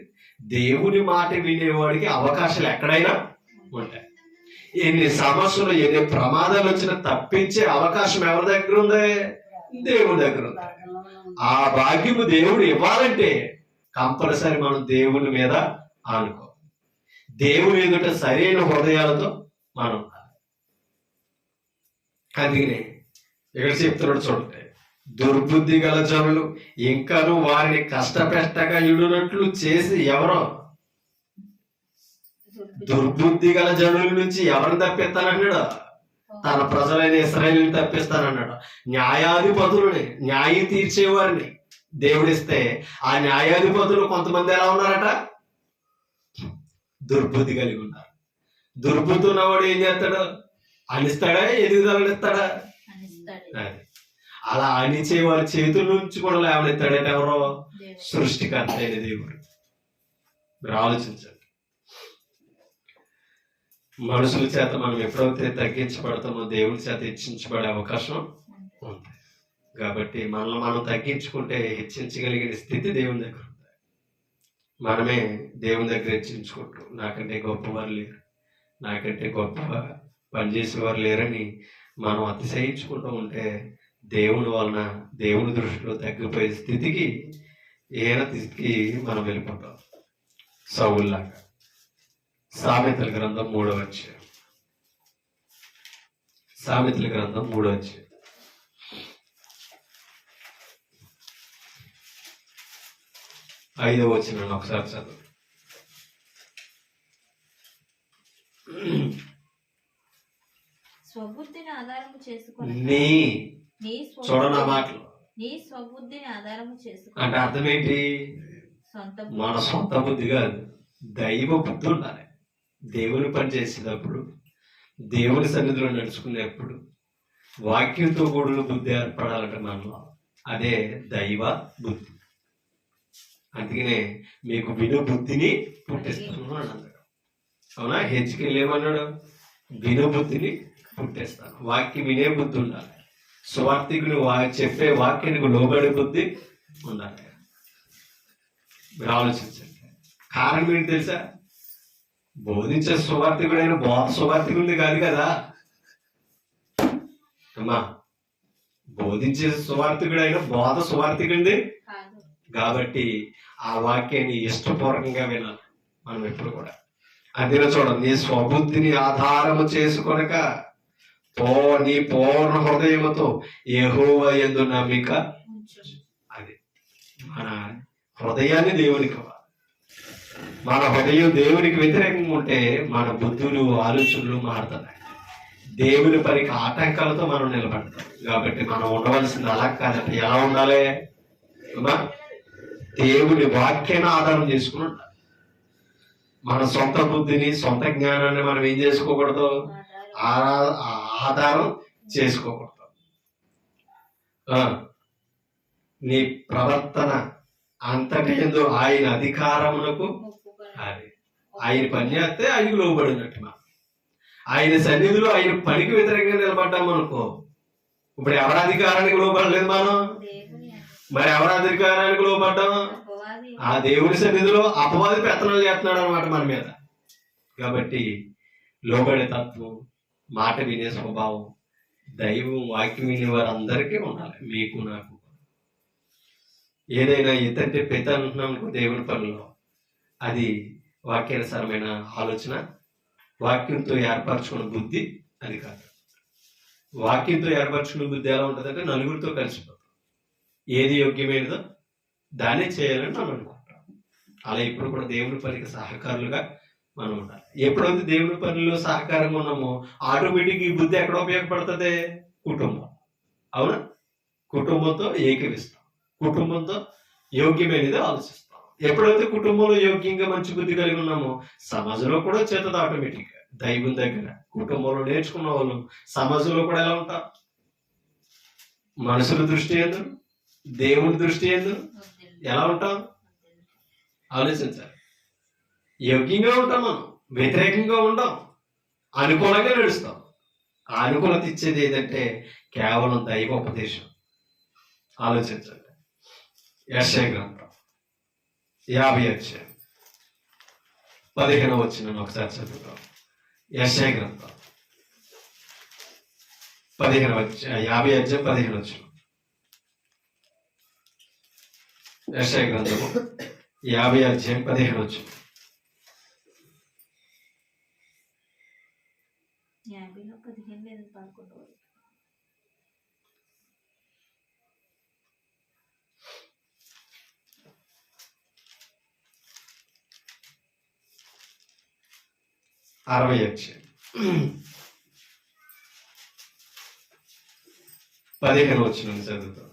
దేవుని మాట వినేవాడికి అవకాశాలు ఎక్కడైనా ఉంటాయి. ఎన్ని సమస్యలు, ఎన్ని ప్రమాదాలు వచ్చినా తప్పించే అవకాశం ఎవరి దగ్గర ఉంది? దేవుని దగ్గర ఉంది. ఆ భాగ్యము దేవుడు ఇవ్వాలంటే కంపల్సరీ మనం దేవుని మీద ఆనుకో, దేవుని ఎదుట సరైన హృదయాలతో మనం ఉండాలి. అందుకనే ఇక్కడ చెప్తున్నాడు చూడండి. దుర్బుద్ధి గల జనులు ఇంకను వారిని కష్టపెట్టగా ఇడునట్లు చేసి, ఎవరో? దుర్బుద్ధి గల జనుల నుంచి ఎవరిని తప్పిస్తానన్నాడు? తన ప్రజలైన ఇశ్రాయేలుని తప్పిస్తానన్నాడు. న్యాయాధిపతులని, న్యాయం తీర్చేవారిని దేవుడిస్తే ఆ న్యాయాధిపతులు కొంతమంది ఎలా ఉన్నారట? దుర్బుద్ధి కలిగి ఉన్నారు. దుర్బుద్ధి ఉన్నవాడు ఏం చేస్తాడు? అనిస్తాడా? ఎదుగుదలని ఇస్తాడా? అలా అనిచే వారి చేతుల నుంచి కూడా లేవనెత్తాడంటే ఎవరో? సృష్టికర్త అయిన దేవుడు. మీరు ఆలోచించండి. మనుషుల చేత మనం ఎప్పుడైతే తగ్గించబడతామో దేవుని చేత హెచ్చించబడే అవకాశం ఉంది. కాబట్టి మనల్ని మనం తగ్గించుకుంటే హెచ్చించగలిగిన స్థితి దేవుని దగ్గర ఉంది. మనమే దేవుని దగ్గర హెచ్చించుకుంటూ నాకంటే గొప్పవారు లేరు, నాకంటే గొప్ప పనిచేసేవారు లేరని మనం అతిశయించుకుంటూ ఉంటే దేవుని వలన దేవుని దృష్టిలో తగ్గిపోయే స్థితికి, ఏన స్థితికి మనం వెళ్ళిపోతాం. సౌలులాగా. సామెతల గ్రంథం 3వ అధ్యాయం. సామెతల గ్రంథం 3వ అధ్యాయం. 5వ వచనం ఒకసారి చదువు. స్వబుద్ధిని ఆధారము చేసుకొని చూడన్న మాటలు. నీ స్వబుద్ధిని ఆధారము చేసుకొని అంటే అర్థం ఏంటి? మన సొంత బుద్ధి కాదు, దైవ బుద్ధి ఉండాలి. దేవుని పని చేసేటప్పుడు, దేవుని సన్నిధిలో నడుచుకునేప్పుడు వాక్యంతో కూడిన బుద్ధి ఏర్పడాలంటే మనలో, అదే దైవ బుద్ధి. అందుకనే మీకు విను బుద్ధిని పుట్టిస్తాను అన్నాడు. అవునా? హెచ్చుకెళ్ళి ఏమన్నాడు? విను బుద్ధిని పుట్టిస్తాను. వాక్యం వినే బుద్ధి ఉండాలి. సువార్థికుని చెప్పే వాక్యానికి లోబడే బుద్ధి ఉండాలి. మీరు ఆలోచించండి. కారణం ఏంటి తెలుసా? బోధించే సువార్థికుడైన బోధ సువార్థికుడిని కాదు కదా అమ్మా. బోధించే సువార్థికుడైన బోధ సువార్థికుడి కాబట్టి ఆ వాక్యాన్ని ఇష్టపూర్వకంగా వినాలి. మనం ఎప్పుడు కూడా. అందులో చూడండి, నీ స్వబుద్ధిని ఆధారము చేసుకొనక నీ పూర్ణ హృదయముతో యెహోవా యందు నమ్మిక ఉంచు. అది మన హృదయాన్ని దేవునికి ఇవ్వాలి. మన హృదయం దేవునికి వ్యతిరేకంగా ఉంటే మన బుద్ధులు ఆలోచనలు మారుతున్నాయి. దేవుని పనికి ఆటంకాలతో మనం నిలబడతాం. కాబట్టి మనం ఉండవలసింది అలా కాదంటే ఎలా ఉండాలి? అమ్మా, దేవుని వాక్యాన్ని ఆధారం చేసుకుని ఉండాలి. మన సొంత బుద్ధిని సొంత జ్ఞానాన్ని మనం ఏం చేసుకోకూడదు, ఆధారం చేసుకోకూడదు. నీ ప్రవర్తన అంతటి యందు ఆయన అధికారమునకు అది ఆయన పని చేస్తే ఆయనకు లోబడినట్టు మనం. ఆయన సన్నిధిలో ఆయన పనికి వ్యతిరేకంగా నిలబడ్డాం అనుకో, ఇప్పుడు ఎవరి అధికారానికి లోబడలేదు మనం, మరి ఎవరి అధికారానికి లోబడ్డాం? ఆ దేవుని సన్నిధిలో అపవాది పెత్తనాలు చేస్తున్నాడు అనమాట మన మీద. కాబట్టి లోబడే తత్వం, మాట వినే స్వభావం, దైవం వాక్యం వినే వారందరికీ ఉండాలి. మీకు నాకు ఏదైనా ఇతంటే పెద్ద అంటున్నాం అనుకో దేవుని పనిలో, అది వాక్యానుసారమైన ఆలోచన, వాక్యంతో ఏర్పరచుకున్న బుద్ధి అది కాదు. వాక్యంతో ఏర్పరచుకున్న బుద్ధి ఎలా ఉంటుందంటే నలుగురితో కలిసిపోతాం. ఏది యోగ్యమైనదో దాన్ని చేయాలని మనం అనుకుంటాం. అలా ఇప్పుడు కూడా దేవుని పనికి సహకారులుగా మనం ఉండాలి. ఎప్పుడైతే దేవుని పనిలో సహకారంగా ఉన్నామో ఆటోమేటిక్ ఈ బుద్ధి ఎక్కడ ఉపయోగపడుతుంది? కుటుంబం. అవునా? కుటుంబంతో ఏకీవిస్తాం, కుటుంబంతో యోగ్యమైనది ఆలోచిస్తాం. ఎప్పుడైతే కుటుంబంలో యోగ్యంగా మంచి బుద్ధి కలిగి ఉన్నామో సమాజంలో కూడా చేతది ఆటోమేటిక్ గా. దైవం దగ్గర కుటుంబంలో నేర్చుకున్న వాళ్ళు సమాజంలో కూడా ఎలా ఉంటాం? మనుషుల దృష్టి ఎందు, దేవుని దృష్టి ఎందు ఎలా ఉంటాం? ఆలోచించాలి. యోగ్యంగా ఉంటాం మనం, వ్యతిరేకంగా ఉంటాం, అనుకూలంగా నడుస్తాం. ఆ అనుకూలత ఇచ్చేది ఏదంటే కేవలం దైవోపదేశం. ఆలోచించండి. యెషయా గ్రంథం 50 అధ్యాయం 15 వచనం ఒకసారి చదువుతాం. యెషయా గ్రంథం 50 అధ్యాయం 15 వచనం. యెషయా గ్రంథము 50 అధ్యాయం 15 వచనం. 50లో 15 లేదు 11. అరవై అధ్యాయం 15 వచనం చదువుతాం.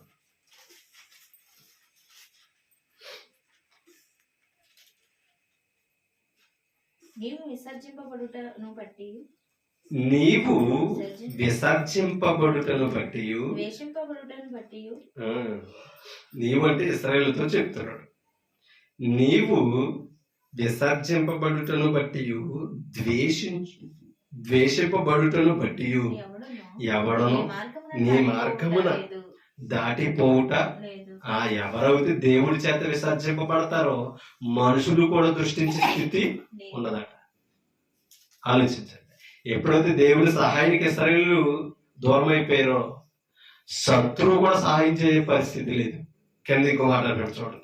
నీవు విసర్జింపబడుటను బట్టి ద్వేషింపబడుటను బట్టి నీవంటే ఇశ్రాయేలుతో చెప్తున్నాడు. నీవు విసర్జింపబడుటను బట్టి ద్వేషింపబడుటను బట్టి ఎవడను నీ మార్గమున దాటిపోవుట. ఎవరైతే దేవుడి చేత విసర్జింపబడతారో మనుషులు కూడా దృష్టించే స్థితి ఉండదట. ఆలోచించండి. ఎప్పుడైతే దేవుని సహాయానికి ఇశ్రాయేలు దూరం అయిపోయారో శత్రువు కూడా సహాయం చేసే పరిస్థితి లేదు. కింద ఇంకో మాట చూడండి.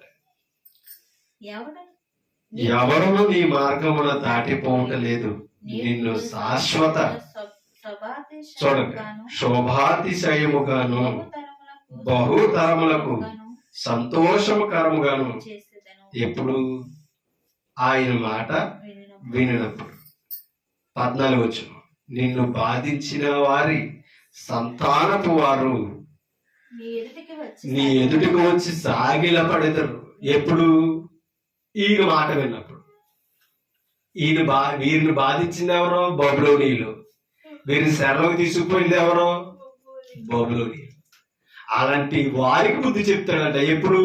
ఎవరును నీ మార్గమున దాటిపోవట లేదు, నిన్ను శాశ్వత చూడండి శోభాతిశయముగాను బహుతరములకు సంతోషకరముగాను ఎప్పుడు ఆయన మాట వినినప్పుడు. 14 వచనం. నిన్ను బాధించిన వారి సంతానపు వారు నీ ఎదుటికి వచ్చి సాగిలపడెదరు. ఎప్పుడు? ఈయన మాట విన్నప్పుడు. వీరిని బాధించింది ఎవరో? బబులోనీయులు. వీరిని శరణకు తీసుకుపోయింది ఎవరో? బబులోనీయులు. అలాంటి వారికి బుద్ధి చెప్తాడంట. ఎప్పుడు?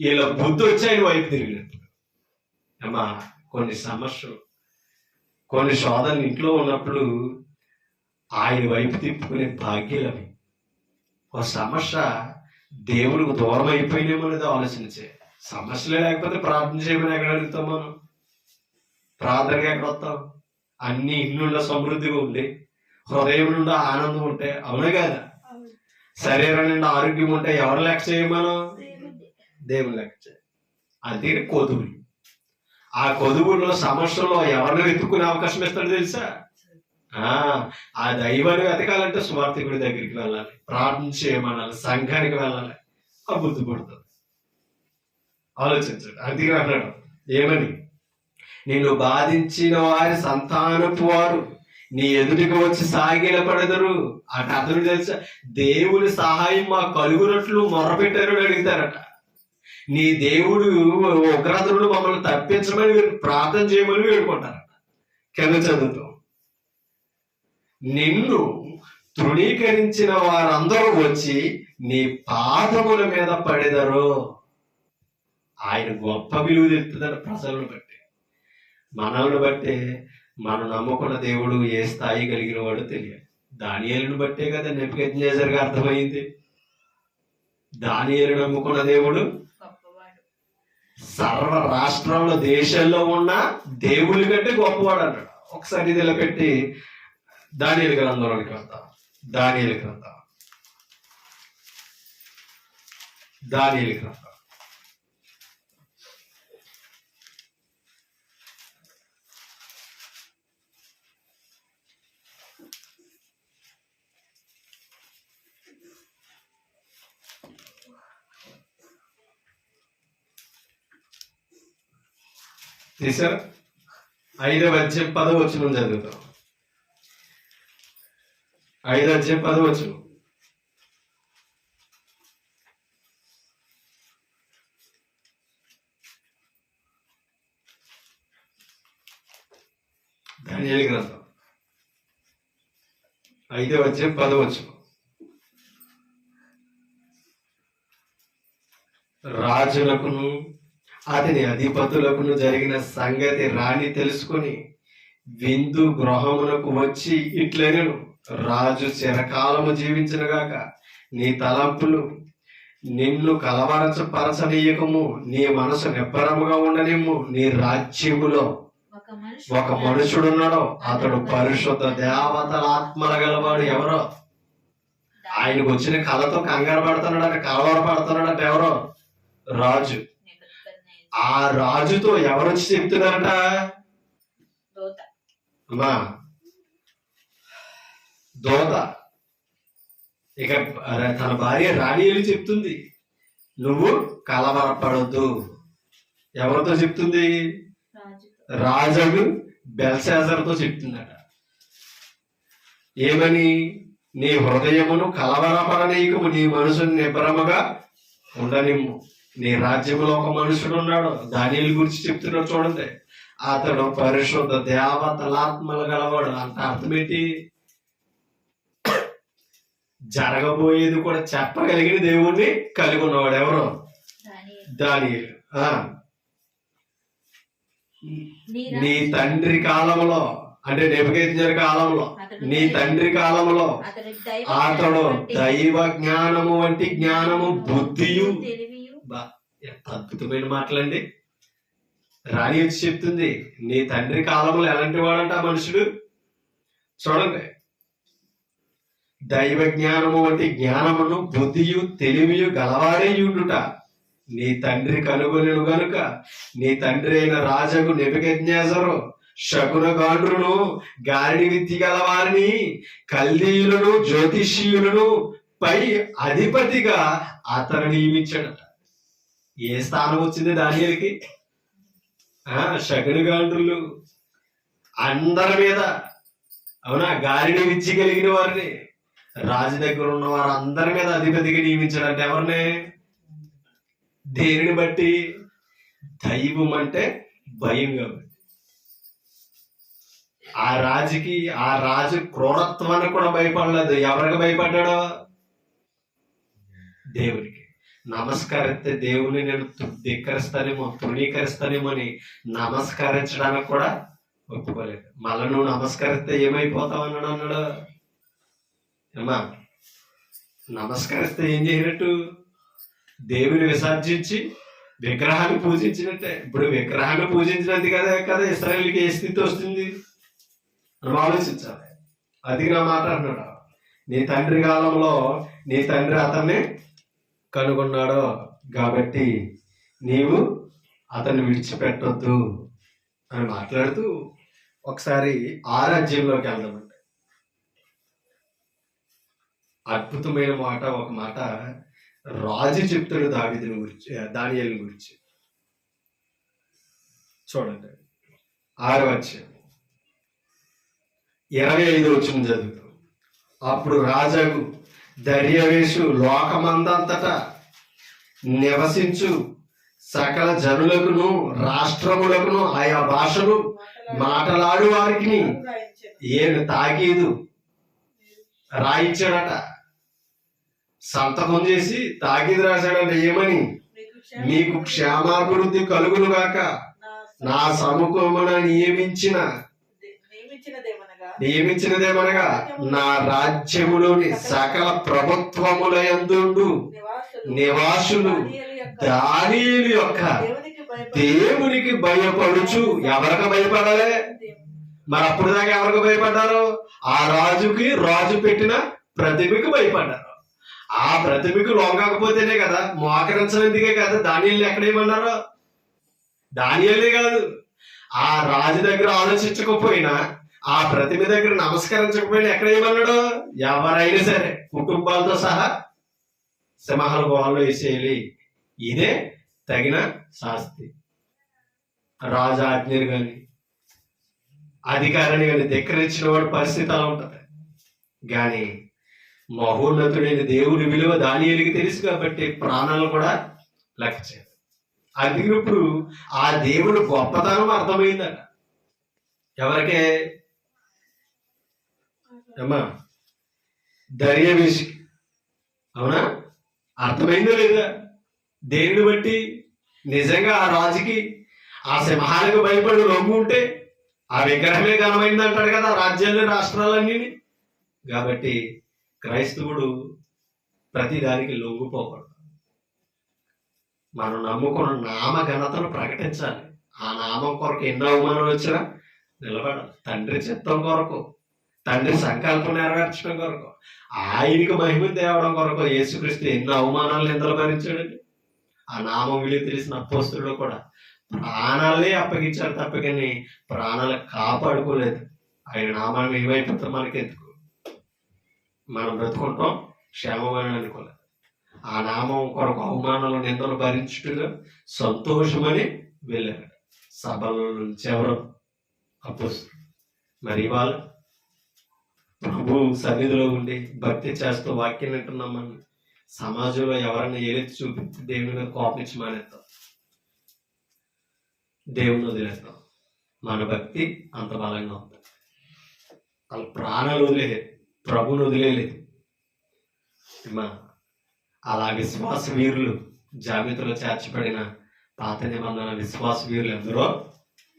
ఇలా బుద్ధి వచ్చి ఆయన వైపు తిరిగినప్పుడు. అమ్మా, కొన్ని సమస్యలు, కొన్ని శోధనలు ఇంట్లో ఉన్నప్పుడు ఆయన వైపు తిప్పుకునే భాగ్యాలు అవి. ఒక సమస్య దేవుడికి దూరం అయిపోయినేమో అనేది ఆలోచించే. సమస్యలే లేకపోతే ప్రార్థన చేయమని ఎక్కడ అడుగుతాం మనం? ప్రార్థనగా ఎక్కడ వస్తాం? అన్ని ఇల్లుండా సమృద్ధిగా ఉండి హృదయం నుండి ఆనందం ఉంటే, అవునా కదా? శరీరం నుండి ఆరోగ్యం ఉంటే ఎవరు లెక్క చేయమనం? దేవుని లెక్క చేయ. అది కోతులు. ఆ కొదువుల్లో సమస్యలో ఎవరిని వెతుక్కునే అవకాశం ఇస్తాడు తెలుసా? ఆ దైవాన్ని వెతకాలంటే సువార్థికుడి దగ్గరికి వెళ్ళాలి, ప్రార్థన చేయమనాలి, సంఘానికి వెళ్ళాలి. ఆ బుద్ధి పడుతుంది. ఆలోచించండి. అందుకే అన్నాడు ఏమని, నిన్ను బాధించిన వారి సంతానపు వారు నీ ఎదుటికి వచ్చి సాగిలపడెదరు. అతను తెలుసా, దేవుని సహాయం మా కలుగునట్లు మొరపెట్టారు అడుగుతారట. నీ దేవుడు ఉగ్రతను మమ్మల్ని తప్పించమని ప్రార్థన చేయమని వేడుకుంటారట. కింద చదువుతాం, నిన్ను తృణీకరించిన వారందరూ వచ్చి నీ పాదముల మీద పడెదరు. ఆయన గొప్ప విలువ తెలుస్తుందని ప్రజలను బట్టి, మనల్ని బట్టే మనం నమ్ముకున్న దేవుడు ఏ స్థాయి కలిగిన వాడు తెలియాలి. దానియేలును బట్టే కదా నెబుకద్నెజరుగా అర్థమైంది. దానియేలు నమ్ముకున్న దేవుడు సర్వ రాష్ట్రంలో దేశాల్లో ఉన్న దేవుడి కంటే గొప్పవాడు అన్నాడు. ఒకసారి ఇది ఇలా పెట్టి దానియేలు గ్రంథంలోకి వెళ్తాం. దానియేలు గ్రంథం తీసారు. 5వ అధ్యాయం 10వ వచనం చదువుతాం. 5వ అధ్యాయం 10వ వచనం. దానియేలు గ్రంథం 5వ అధ్యాయం 10వ వచనం. రాజులకును అతని అధిపతులకును జరిగిన సంగతి రాణి తెలుసుకొని విందు గృహమునకు వచ్చి ఇట్లనెను, రాజు చిరకాలము జీవించునుగాక. నీ తలంపులు నిన్ను కలవరపరచనీయకము, నీ మనసు నిబ్బరముగా ఉండనిమ్ము. నీ రాజ్యములో ఒక మనుషుడున్నాడో, అతడు పరిశుద్ధ దేవతల ఆత్మల గలవాడు. ఎవరో ఆయనకు వచ్చిన కళతో కంగారు పడుతున్నాడట, కలవర పడుతున్నాడట. ఎవరో రాజు. ఆ రాజుతో ఎవరొచ్చి చెప్తున్నారట? అమ్మా దోత. ఇక తన భార్య రాణియలు చెప్తుంది, నువ్వు కలవరపడొద్దు. ఎవరితో చెప్తుంది? రాజు బెల్షాజరుతో చెప్తుందట. ఏమని? నీ హృదయమును కలవరపడనీయకము, నీ మనసును నిబ్బరముగా ఉండనిమ్ము. నీ రాజ్యంలో ఒక మనుషుడు ఉన్నాడు. దానియేలు గురించి చెప్తున్నాడు చూడండి. అతడు పరిశుద్ధ దేవతలాత్మలు గలవాడు. అంత అర్థం ఏంటి? జరగబోయేది కూడా చెప్పగలిగిన దేవుణ్ణి కలిగి ఉన్నవాడు. ఎవరు? దానియేలు. నీ తండ్రి కాలంలో, అంటే నెబుకద్నెజరు కాలంలో, నీ తండ్రి కాలంలో అతడు దైవ జ్ఞానము వంటి జ్ఞానము, బుద్ధియు. ఎంత అద్భుతమైన మాటలండి. రాణి వచ్చి చెప్తుంది, నీ తండ్రి కాలంలో ఎలాంటి వాడంట ఆ మనుషుడు. చూడండి, దైవ జ్ఞానము వంటి జ్ఞానమును, బుద్ధియు, తెలివియు గలవాడేయుండుట నీ తండ్రి కనుగొనెను గనుక, నీ తండ్రి అయిన రాజుకు నెబుకద్నెజరు శకునగాండ్రును, గారిడి విద్య గలవారిని, కల్దీయులను, జ్యోతిష్యులను పై అధిపతిగా అతను నియమించాడట. ఏ స్థానం వచ్చింది దానియేలుకి? శకునగాండ్రులు అందరి మీద, అవునా, గారిడి విద్య కలిగిన వారిని, రాజు దగ్గర ఉన్న వారు అందరి మీద అధిపతిగా నియమించాడంటే ఎవరిని? దేనిని బట్టి? దైవం అంటే భయం కాబట్టి. ఆ రాజు క్రూరత్వానికి కూడా భయపడలేదు. ఎవరికి భయపడ్డాడో? దేవునికి. నమస్కరిస్తే దేవుని నేను ధిక్కరిస్తానేమో, తృణీకరిస్తానేమో అని నమస్కరించడానికి కూడా ఒప్పుకోలేదు. మళ్ళా నువ్వు నమస్కరిస్తే ఏమైపోతావు అన్నాడు. ఏమా, నమస్కరిస్తే ఏం చేయనట్టు? దేవుని విసర్జించి విగ్రహాన్ని పూజించినట్టే. ఇప్పుడు విగ్రహాన్ని పూజించినది కదా ఇశ్రాయేలుకి ఏ స్థితి వస్తుంది మనం ఆలోచించాలి. అది నా మాట అన్నాడు. నీ తండ్రి కాలంలో నీ తండ్రి అతన్ని కనుగొన్నాడు కాబట్టి నీవు అతన్ని విడిచిపెట్టొద్దు. అని మాట్లాడుతూ ఒకసారి ఆ రాజ్యంలోకి వెళ్దామండి. అద్భుతమైన మాట, ఒక మాట రాజు చెప్తాడు దావీదుని గురించి, దానియేలు గురించి. చూడండి 6వ అధ్యాయం 25వ వచనం చదువుతాం. అప్పుడు రాజాకు దర్యావేషు లోకమందంతటా నివసించు సకల జనులకును రాష్ట్రములకును ఆయా భాషలు మాటలాడు వారికి ఏమి తాకీదు రాయించాడట. సంతకం చేసి తాకీదు రాశాడట. ఏమని? మీకు క్షేమాభివృద్ధి కలుగును గాక, నా సముఖమున నియమించినదేమనగా నా రాజ్యములోని సకల ప్రభుత్వముల యందు నివాసులు దానియేలు యొక్క దేవునికి భయపడుచు. ఎవరికి భయపడాలి? మరి అప్పుడు దాకా ఎవరికి భయపడ్డారు? ఆ రాజుకి, రాజు పెట్టిన ప్రతిభకి భయపడ్డారు. ఆ ప్రతిభకి లొంగకపోతేనే కదా, మోకరించలేందుకే కదా దానియేలు ఎక్కడేమన్నారు? దానియేలే కాదు, ఆ రాజు దగ్గర ఆలోచించకపోయినా, ఆ ప్రతిభ దగ్గర నమస్కరించకపోయినా ఎక్కడేమన్నాడు? ఎవరైనా సరే కుటుంబాలతో సహా సింహాల గుహలో వేసేయాలి, ఇదే తగిన శాస్తి. రాజు ఆజ్ఞని కానీ అధికారాన్ని కానీ ధిక్కరించిన వాడి పరిస్థితి అలా ఉంటది. కానీ మహోన్నతుడైన దేవుని విలువ దానియేలుకి తెలుసు కాబట్టి ప్రాణాలు కూడా లెక్క చేయదు. అందుకినప్పుడు ఆ దేవుడు గొప్పతనం అర్థమైందట. ఎవరికే? అమ్మా దర్యావేషి. అవునా? అర్థమైందో లేదా? దేనిని బట్టి? నిజంగా ఆ రాజుకి, ఆ సింహాలకు భయపడి లొంగు ఉంటే ఆ విగ్రహమే ఘనమైంది అంటాడు కదా రాజ్యాలు రాష్ట్రాలన్నీ. కాబట్టి క్రైస్తవుడు ప్రతి దానికి లొంగిపోకూడదు. మనం నమ్ముకున్న నామ ఘనతను ప్రకటించాలి. ఆ నామం కొరకు ఎన్నో అవమానాలు వచ్చినా నిలబడాలి. తండ్రి చిత్తం కొరకు, తండ్రి సంకల్పం నెరవేర్చడం కొరకు, ఆయనకి మహిమ తేవడం కొరకు యేసుక్రీస్తు ఎన్నో అవమానాలు నిందలు భరించాడండి. ఆ నామం విలువ తెలిసిన అపోస్తలుడు కూడా ప్రాణాలే అప్పగించారు తప్ప కానీ ప్రాణాలు కాపాడుకోలేదు. ఆయన నామాన్ని ఏమైపోతే మనకెందుకు? మనం బ్రతుకుంటాం క్షేమమని అనుకోలేదు. ఆ నామం కొరకు అవమానాలు నిందలు భరించుటలో సంతోషమని వెళ్ళారు. సభల నుంచి ఎవరు? అపోస్తలుడు. మరి ఇవాళ ప్రభు సన్నిధిలో ఉండి భక్తి చేస్తూ వాక్యం వింటున్నాం. మనం సమాజంలో ఎవరన్నా ఏలెత్తి చూపించి దేవుని మీద కోపించి మానేస్తాం, దేవుని వదిలేస్తాం. మన భక్తి అంత బలంగా ఉంది. వాళ్ళ ప్రాణాలు వదిలేదు, ప్రభుని వదిలేదు. అలా విశ్వాస వీరులు జాబితాలో చేర్చబడిన పాత నిబంధన విశ్వాస వీరులు ఎందరో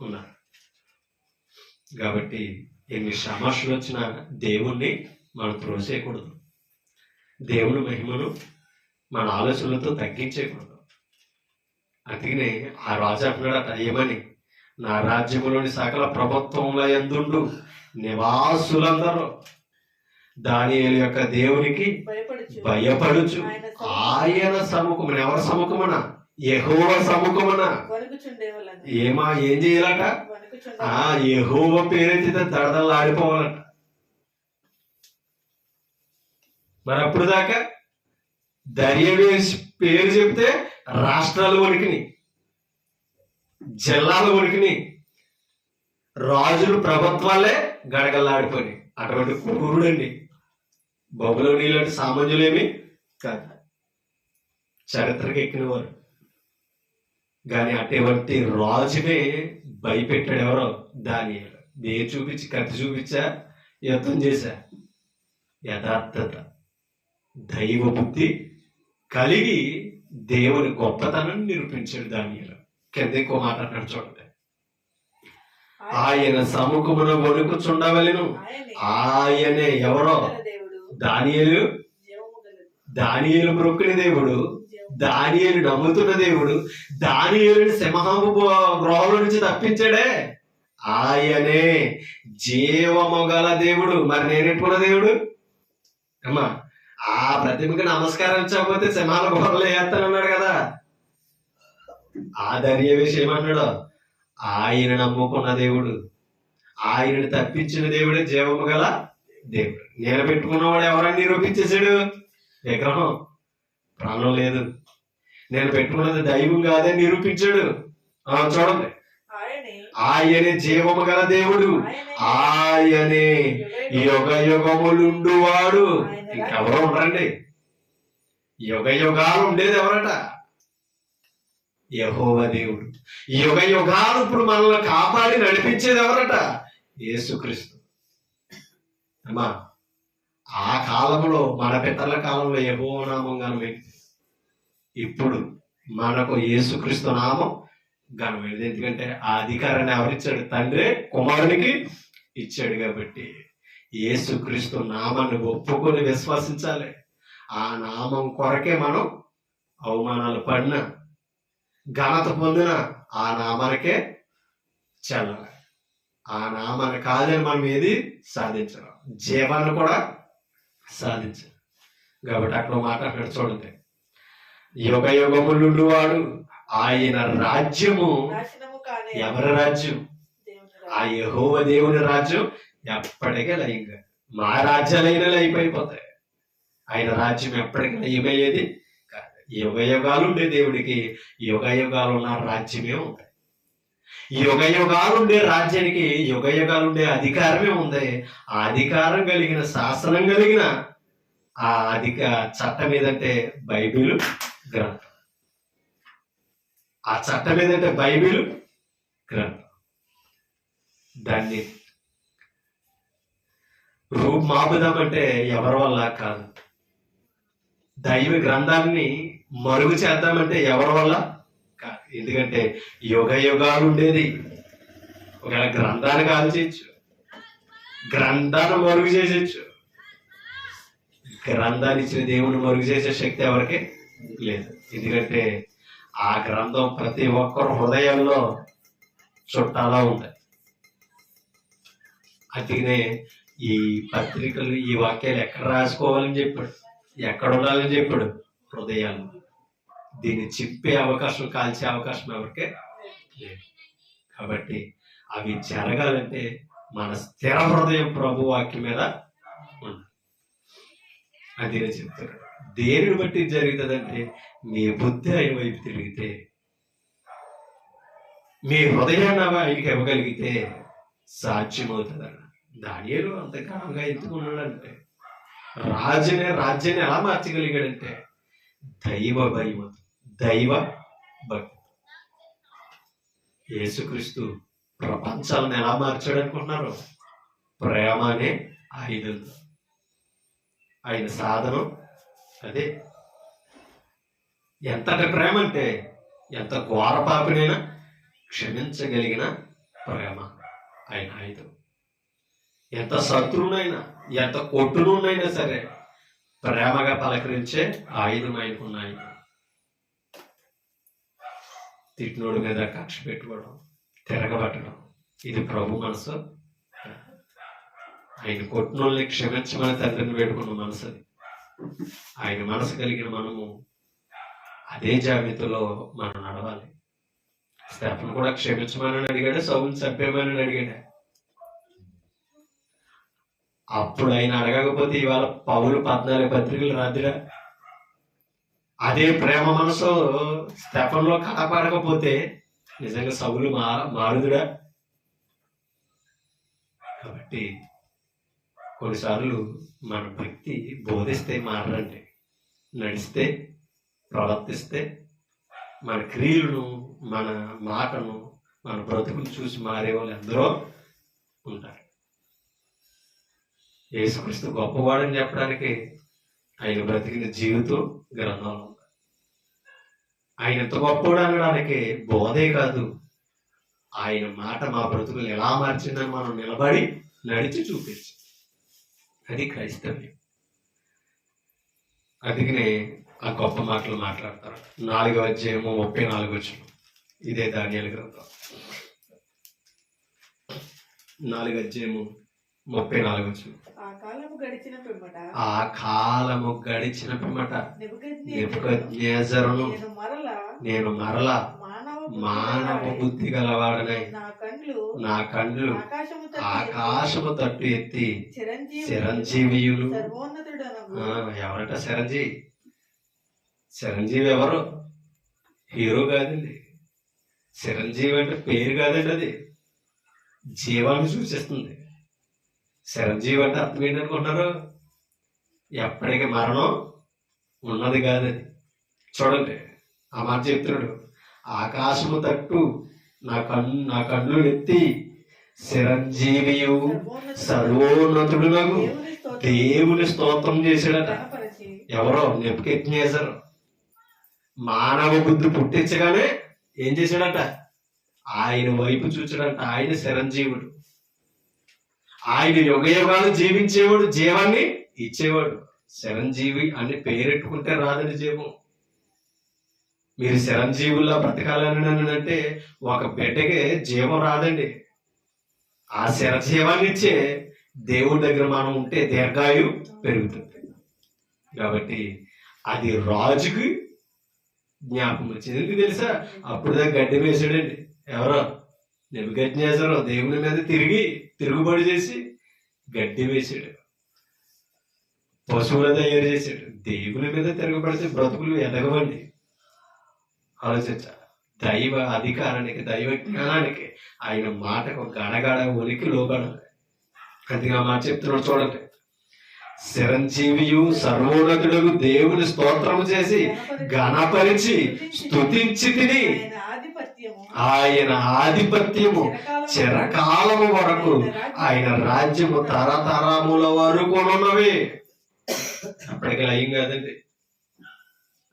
ఉన్నారు. కాబట్టి ఎన్ని సమస్యలు వచ్చినా దేవుణ్ణి మనం త్రోసేయకూడదు. దేవుని మహిమను మన ఆలోచనలతో తగ్గించేయకూడదు. అందుకనే ఆ రాజు అంటున్నాడట, ఏమని? నా రాజ్యములోని సకల ప్రభుత్వంలో యందు నివాసులందరూ దానియేలు యొక్క దేవునికి భయపడుచు ఆయన సముఖమున. ఎవరి సముఖమున? యెహోవా సముఖమున. ఏం చేయాలట? ఆ యెహోవా పేరెత్తితే దడదలాడిపోవాలట. మరి అప్పుడు దాకా దర్యావేషు పేరు చెప్తే రాష్ట్రాలు వణికిని, జిల్లాలు వణికిని, రాజులు ప్రభుత్వాలే గడగల్లాడిపోయి. అటువంటి క్రూరుడండి. బబులోని లాంటి సామాన్యులేమి కాదు, చరిత్రకి ఎక్కినవారు. కానీ అటువంటి రాజునే భయపెట్టాడు ఎవరో? దానియేలు. దేని చూపించి? కత్తి చూపించా? యుద్ధం చేశా? యథార్థత, దైవ బుద్ధి కలిగి దేవుని గొప్పతనాన్ని నిరూపించాడు దానియేలు. కింద ఇంకో మాట అన్నాడు చూడండి, ఆయన సముఖమున వణుకుచుండవలెను. ఆయనే ఎవరో? దానియేలు. దానియేలు మొక్కుని దేవుడు, దానియేలు నమ్ముతున్న దేవుడు, దానియేలుని సింహపు గృహంలో నుంచి తప్పించాడే ఆయనే జీవము గల దేవుడు. మరి నేనెట్టుకున్న దేవుడు అమ్మా. ఆ ప్రతిభకి నమస్కరించకపోతే సింహాల గుహలో వేస్తానన్నాడు కదా. ఆ దర్యావేషు ఏమన్నాడు? ఆయన నమ్ముకున్న దేవుడు, ఆయనను తప్పించిన దేవుడే జీవము గల దేవుడు. నేను పెట్టుకున్నవాడు ఎవరని నిరూపించేశాడు? విగ్రహం, ప్రాణం లేదు. నేను పెట్టుకున్నది దైవం కాదని నిరూపించాడు. చూడండి, ఆయనే జీవము గల దేవుడు, ఆయనే యుగ యుగములుండువాడు. ఇంకెవరో ఉండరండి. యుగ యుగాలు ఉండేది ఎవరట? యెహోవా దేవుడు. యుగ యుగాలు ఇప్పుడు మనల్ని కాపాడి నడిపించేది ఎవరట? యేసుక్రీస్తు. అమ్మా, ఆ కాలంలో మన పితరుల కాలంలో యెహోవా నామం ఘనమైంది. ఇప్పుడు మనకు యేసుక్రీస్తు నామం ఘనమైనది. ఎందుకంటే ఆ అధికారాన్ని ఎవరిచ్చాడు? తండ్రి కుమారునికి ఇచ్చాడు. కాబట్టి యేసుక్రీస్తు నామాన్ని ఒప్పుకొని విశ్వసించాలి. ఆ నామం కొరకే మనం అవమానాలు పడిన, ఘనత పొందిన ఆ నామానికే చెల్లాలి. ఆ నామాన్ని కాదని మనం ఏది సాధించలేం, జీవాన్ని కూడా సాధించాలి. కాబట్టి అక్కడ మాట్లాడినట్టు చూడండి, యుగ యుగములుండు వాడు, ఆయన రాజ్యము ఎవరి రాజ్యం? ఆ యెహోవా దేవుని రాజ్యం ఎప్పటికీ లయంగా. మా రాజ్యాలైనా లయిపోయిపోతాయి, ఆయన రాజ్యం ఎప్పటికీ లయమయ్యేది కాదు. యుగ యుగాలు ఉండే దేవుడికి యుగ యుగాలు ఉన్న రాజ్యమే ఉంది. యుగ యుగాలు ఉండే రాజ్యానికి యుగ యుగాలు ఉండే అధికారమే ఉంది. ఆ అధికారం కలిగిన, శాసనం కలిగిన ఆ చట్టం ఏదంటే బైబిల్ గ్రంథం. ఆ చట్టం ఏదంటే బైబిల్ గ్రంథం. దాన్ని రూపుమాపుదామంటే ఎవరి వల్ల కాదు. దైవ గ్రంథాన్ని మరుగు చేద్దామంటే ఎవరి వల్ల కాదు. ఎందుకంటే యుగ యుగాలు ఉండేది. ఒకవేళ గ్రంథాన్ని కాదు చేయొచ్చు, గ్రంథాన్ని మరుగు చేసేయచ్చు. గ్రంథాన్ని ఇచ్చిన దేవుని మరుగు చేసే శక్తి ఎవరికి లేదు. ఎందుకంటే ఆ గ్రంథం ప్రతి ఒక్కరు హృదయంలో చుట్టాలా ఉంది. అందుకనే ఈ పత్రికలు, ఈ వాక్యాలు ఎక్కడ రాసుకోవాలని చెప్పాడు, ఎక్కడ ఉండాలని చెప్పాడు? హృదయాలు. దీన్ని చెప్పే అవకాశం, కాల్చే అవకాశం ఎవరికే లేదు. కాబట్టి అవి జరగాలంటే మన స్థిర హృదయం ప్రభు వాక్యం మీద ఉండాలి. అది నేను చెప్తున్నాను. దేనిని బట్టి జరుగుతుందంటే మీ బుద్ధి ఆయన వైపు తిరిగితే, మీ హృదయాన్ని ఆయనకి ఇవ్వగలిగితే సాధ్యమవుతుందన్న. దానియేలు అంత ఘనంగా ఎత్తుకున్నాడంటే, రాజ్యాన్ని ఎలా మార్చగలిగాడంటే దైవ భయం, దైవ భక్తి. యేసుక్రీస్తు ప్రపంచాలను ఎలా మార్చాడు అనుకుంటున్నారు? ప్రేమ అనే ఆయుధంతో. ఆయన సాధనం అదే. ఎంతటి ప్రేమ అంటే ఎంత ఘోర పాపినైనా క్షమించగలిగిన ప్రేమ ఆయన ఆయుధం. ఎంత శత్రువునైనా, ఎంత కొట్టునునైనా సరే ప్రేమగా పలకరించే ఆయుధం ఆయనకున్న ఆయుధం. తిట్టినోడి మీద కక్ష పెట్టుకోవడం, తిరగబట్టడం, ఇది ప్రభు మనసు. ఆయన కొట్టినోళ్ళని క్షమించమని తండ్రిని వేడుకున్న మనసు అది. ఆయన మనసు కలిగిన మనము అదే జాబితాలో మనం నడవాలి. స్టెఫెను కూడా క్షమించమని అడిగాడు, సౌలుని చంపేమని అడిగాడు. అప్పుడు ఆయన అడగకపోతే ఇవాళ పౌలు 14 పత్రికలు రాదురా. అదే ప్రేమ మనసు స్టెఫెనులో కనపడకపోతే నిజంగా సౌలు మారుదుడా? కాబట్టి కొన్నిసార్లు మన భక్తి బోధిస్తే మారండి, నడిస్తే, ప్రవర్తిస్తే, మన క్రియలను, మన మాటను, మన బ్రతుకులు చూసి మారే వాళ్ళు ఎందరో ఉంటారు. యేసుక్రీస్తు గొప్పవాడని చెప్పడానికి ఆయన బ్రతికిన జీవితం గ్రంథంలో ఉంది. ఆయన ఎంత గొప్పవాడు అనడానికి బోధే కాదు, ఆయన మాట మా బ్రతుకులు ఎలా మార్చిందని మనం నిలబడి నడిచి చూపించి, అది క్రైస్తవ్యం. అందుకనే ఆ గొప్ప మాటలు మాట్లాడతారు. 4వ అధ్యాయము 34 వచనం. ఇదే దానియేలు గ్రంథం 4వ అధ్యాయము 34 వచనం. ఆ కాలము గడిచిన పిమ్మట నెబుకద్నెజరును నేను మరలా మానవ బుద్ధి గలవాడనై నా కండ్లు ఆకాశము తట్టు ఎత్తి చిరంజీవియులు. ఎవరట చిరంజీవి? చిరంజీవి ఎవరు? హీరో కాదండి. చిరంజీవి అంటే పేరు కాదండి, అది జీవాన్ని సూచిస్తుంది. చిరంజీవి అంటే అర్థం ఏంటనుకుంటున్నారు? ఎప్పటికీ మరణం ఉన్నది కాదని. చూడండి, ఆ మాట చెప్తున్నాడు, ఆకాశము తట్టు నా కళ్ళు ఎత్తి చిరంజీవియు సర్వోన్నతుడునగు దేవుని స్తోత్రం చేశాడట. ఎవరో? నెబుకద్నెజరు. మానవ బుద్ధి పుట్టించగానే ఏం చేశాడట? ఆయన వైపు చూచాడంట. ఆయన చిరంజీవుడు, ఆయన యుగ యుగాలు జీవించేవాడు, జీవాన్ని ఇచ్చేవాడు. చిరంజీవి అని పేరెట్టుకుంటే రాదని జీవం. మీరు చిరంజీవుల్లా బ్రతకాలని అంటే ఒక బిడ్డకి జీవం రాదండి. ఆ చిరజీవాన్ని ఇచ్చే దేవుడి దగ్గర మనం ఉంటే దీర్ఘాయు పెరుగుతుంది. కాబట్టి అది రాజుకి జ్ఞాపకం వచ్చింది. ఎందుకు తెలుసా? అప్పుడు దాకా గడ్డి వేసాడండి. ఎవరో? నెబుకద్నెజరు దేవుని మీద తిరుగుబడి చేసి గడ్డి వేసాడు, పశువుల తయారు చేశాడు. దేవుని మీద తిరగబడితే బ్రతుకులు ఎదగవండి. ఆలోచించాలి. దైవ అధికారానికి, దైవ జ్ఞానానికి, ఆయన మాటకు గడగడ ఉనికి లోబడాలి. అందుకే ఆ మాట చెప్తున్నాడు. చూడండి, చిరంజీవియు సర్వోన్నతుడు దేవుని స్తోత్రము చేసి ఘనపరిచి స్తుతించి తిని ఆయన ఆధిపత్యము చిరకాలము వరకు, ఆయన రాజ్యము తరతరముల వరకు ఉన్నవి. అప్పటికి లయం కాదండి.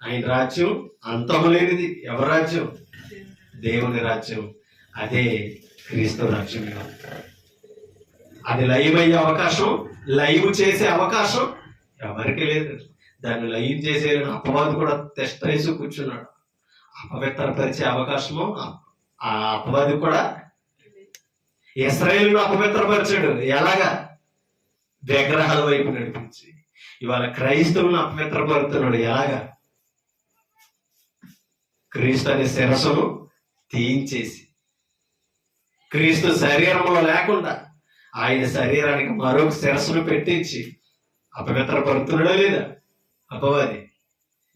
ఆయన రాజ్యం అంతము లేనిది. ఎవరి రాజ్యం? దేవుని రాజ్యం. అదే క్రీస్తు రాజ్యం. అది లయమయ్యే అవకాశం, లైవ్ చేసే అవకాశం ఎవరికి లేదు. దాన్ని లైవ్ చేసే అపవాది కూడా టెస్ట్ వేసి కూర్చున్నాడు. అపవిత్రపరిచే అవకాశము ఆ అపవాది కూడా. ఇశ్రాయేలును అపవిత్రపరిచాడు. ఎలాగా? విగ్రహాల వైపు నడిపించి. ఇవాళ క్రైస్తవులను అపవిత్రపరుతున్నాడు. ఎలాగా? క్రీస్తు అనే శిరస్సును తీయించేసి, క్రీస్తు శరీరంలో లేకుండా ఆయన శరీరానికి మరొక శిరస్సును పెట్టించి అపవిత్రపరుతున్నాడా లేదా అపవాది?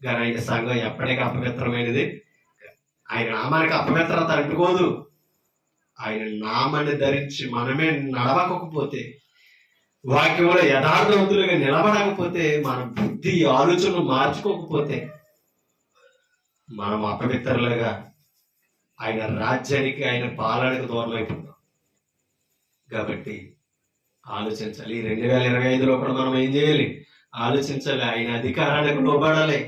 కానీ ఆయన సంఘం ఎప్పటికీ అపవిత్రమైనది. ఆయన నామానికి అపవిత్రత అంటుకోదు. ఆయన నామాన్ని ధరించి మనమే నడవకపోతే, వాక్యంలో యథార్థవంతులుగా నిలబడకపోతే, మన బుద్ధి ఆలోచనలు మార్చుకోకపోతే మనం అపవిత్రులుగా ఆయన రాజ్యానికి, ఆయన పాలనకు దూరం అయిపోతాం. కాబట్టి ఆలోచించాలి. ఈ 2025లో కూడా మనం ఏం చేయాలి? ఆలోచించాలి. ఆయన అధికారానికి లోబడాలి.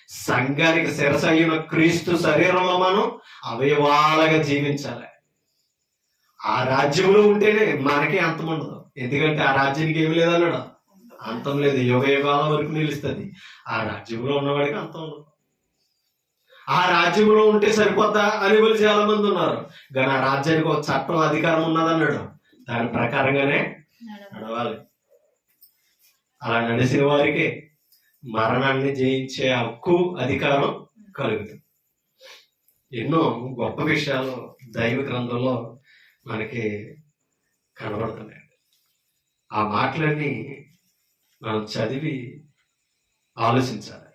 సంఘానికి శిరస్సు అయిన క్రీస్తు శరీరంలో మనం అవయవాలుగా జీవించాలి. ఆ రాజ్యంలో ఉంటేనే మనకి అంతం ఉండదు. ఎందుకంటే ఆ రాజ్యానికి ఏమి లేదన్నాడు, అంతం లేదు. యుగ యుగాల వరకు నిలుస్తుంది. ఆ రాజ్యంలో ఉన్నవాడికి అంతం ఉండదు. ఆ రాజ్యంలో ఉంటే సరిపోద్దా అని వాళ్ళు చాలా మంది ఉన్నారు. కానీ ఆ రాజ్యానికి ఒక చట్టం, అధికారం ఉన్నదన్నాడు. దాని ప్రకారంగానే నడవాలి. అలా నడిచిన వారికి మరణాన్ని జయించే హక్కు, అధికారం కలుగుతుంది. ఎన్నో గొప్ప విషయాలు దైవ గ్రంథంలో మనకి కనబడుతున్నాయి. ఆ మాటలన్నీ మనం చదివి ఆలోచించాలి.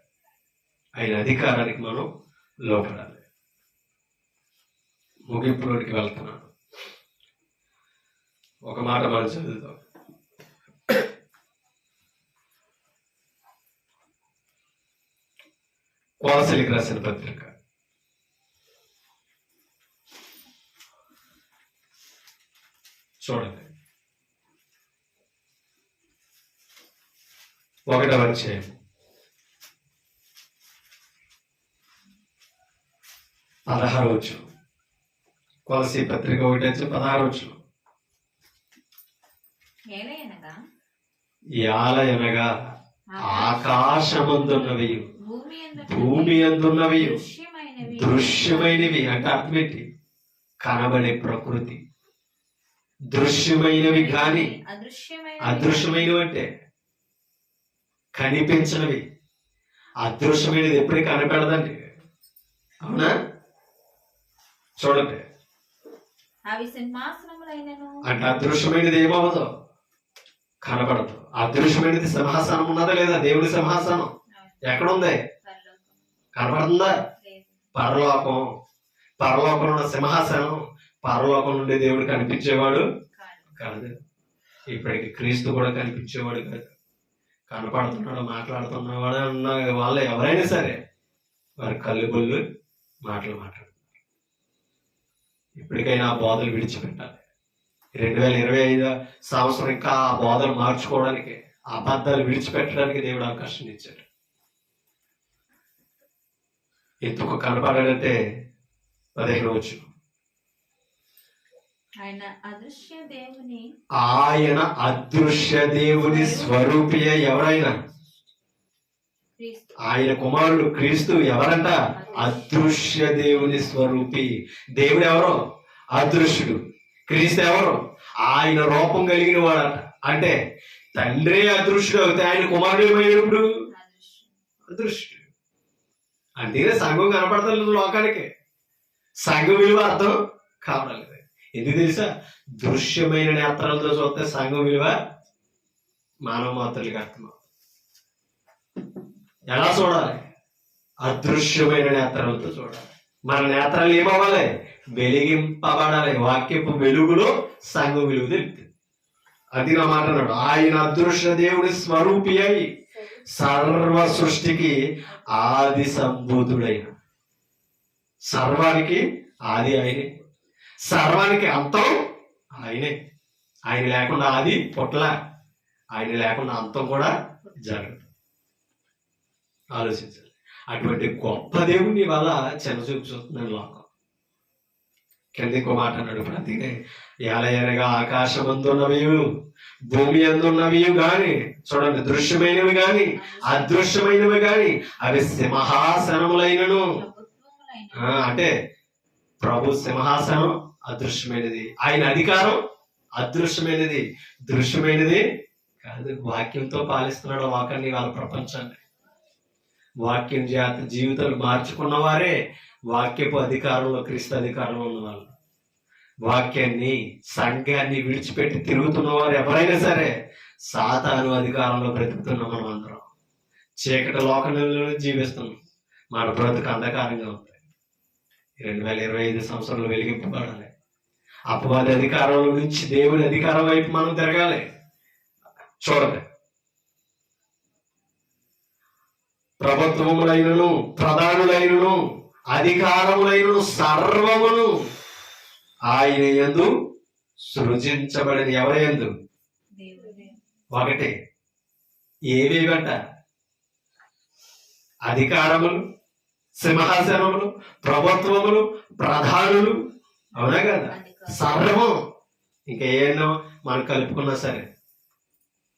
ఆయన అధికారానికి మనం లోపడాలి. ముగింపులోనికి వెళ్తున్నాను. ఒక మాట మనం చదువుతాం. కొలసీలకు రాసిన పత్రిక చూడండి, 1వ అధ్యాయం 16వ వచనం. కొలసీ పత్రిక 1:16 వచనం. యాలయనగా ఆకాశమందున్నవి, భూమి అందున్నవి, దృశ్యమైనవి అంటే అర్థమేంటి? కనబడే ప్రకృతి. దృశ్యమైనవి కానీ అదృశ్యమైనవి అంటే కనిపించినవి. అదృశ్యమైనది ఎప్పటికీ కనపడదండి, అవునా? చూడండి, అవి సింహాసనములైనను అంటే అదృశ్యమైనది ఏమవ్వదు, కనబడదు. అదృశ్యమైనది సింహాసనం ఉన్నదా లేదా? దేవుడి సింహాసనం ఎక్కడుంది? పరలోకము కనబడుతుందా? లేదు. పరలోకం. పరలోకంలో ఉన్న సింహాసనం. పరలోకం నుండి దేవుడు కనిపించేవాడు కాదు. కాదు. ఇప్పటికి క్రీస్తు కూడా కనిపించేవాడు కాదు. కనపడుతున్నాడు, మాట్లాడుతున్నవాడు ఉన్న వాళ్ళు ఎవరైనా సరే వారి కళ్ళు బొల్లు మాటలు మాట్లాడుతున్నారు. ఇప్పటికైనా ఆ బోధలు విడిచిపెట్టాలి. 2025 సంవత్సరం ఇంకా ఆ బోధలు మార్చుకోవడానికి, ఆ అబద్ధాలు విడిచిపెట్టడానికి దేవుడు అవకాశం ఇచ్చాడు. ఎందుకు కనపడాలంటే 15 వచ్చు, ఆయన అదృశ్య దేవుని ఆయన అదృశ్య దేవుని స్వరూపియ. ఎవరైనా క్రీస్తు ఆయన కుమారుడు క్రీస్తు ఎవరంట? అదృశ్య దేవుని స్వరూపి. దేవుడు ఎవరు? అదృశ్యుడు. క్రీస్తు ఎవరు? ఆయన రూపం కలిగిన వాడట. అంటే తండ్రి అదృశ్యుడు అవుతే ఆయన కుమారుడు ఏమైనప్పుడు అదృశ్యం. అదృశ్యుడు. అందుకే సంఘం కనపడతలేదు లోకానికి. సంఘం విలువ అర్థం కావడం లేదు. ఎందుకు తెలుసా? దృశ్యమైన నేత్రాలతో చూస్తే సంఘం విలువ మానవ మాత్రలకి అర్థం. ఎలా చూడాలి? అదృశ్యమైన నేత్రాలతో చూడాలి. మన నేత్రాలు ఏమవ్వాలి? వెలిగింపబడాలి. వాక్యపు వెలుగులో సంఘం వెలుగు తెలుపుతుంది. అది నా మాట అన్నాడు. ఆయన అదృశ్య దేవుడి స్వరూపి అయి సర్వ సృష్టికి ఆది సంభూతుడైన. సర్వానికి ఆది ఆయనే, సర్వానికి అంతం ఆయనే. ఆయన లేకుండా ఆది పుట్ల, ఆయన లేకుండా అంతం కూడా జరగదు. ఆలోచించాలి. అటువంటి గొప్ప దేవుణ్ణి ఇవాళ చిన్నచూపు చూస్తున్నాను లోకం. కింద ఇంకో మాట అన్నాడు. ప్రతినే ఏలయనగా ఆకాశమందున్నవి భూమి అందున్నవి గాని, చూడండి, దృశ్యమైనవి గాని అదృశ్యమైనవి గాని అవి సింహాసనములైనను. ప్రభుత్వములైన అంటే ప్రభు సింహాసనం అదృశ్యమైనది, ఆయన అధికారం అదృశ్యమైనది, దృశ్యమైనది కాదు. వాక్యంతో పాలిస్తున్నాడు వాకాన్ని వాళ్ళ ప్రపంచాన్ని. వాక్యం చేత జీవితాలు మార్చుకున్న వారే వాక్యపు అధికారంలో, క్రీస్తు అధికారంలో ఉన్నవాళ్ళు. వాక్యాన్ని, సంఘాన్ని విడిచిపెట్టి తిరుగుతున్న వారు ఎవరైనా సరే సాతాను అధికారంలో బ్రతుకుతున్నాం. మనం అందరం చీకటి లోకంలో జీవిస్తున్నాం. మన బ్రతుకు అంధకారంగా ఉంది. 2025 సంవత్సరంలో వెలిగింపబడాలి. అపవాది అధికారంలో నుంచి దేవుని అధికారం వైపు మనం తిరగాలి. చూడండి, ప్రభుత్వములైనను ప్రధానులైనను అధికారములైనను సర్వమును ఆయన యందు సృజించబడిన. ఎవరి యందు? దేవుడే. ఒకటి ఏవేవంట? అధికారములు, సింహాసనములు, ప్రభుత్వములు, ప్రధానులు. అవునా కదా? సర్వం. ఇంకా ఏమో మనం కలుపుకున్నా సరే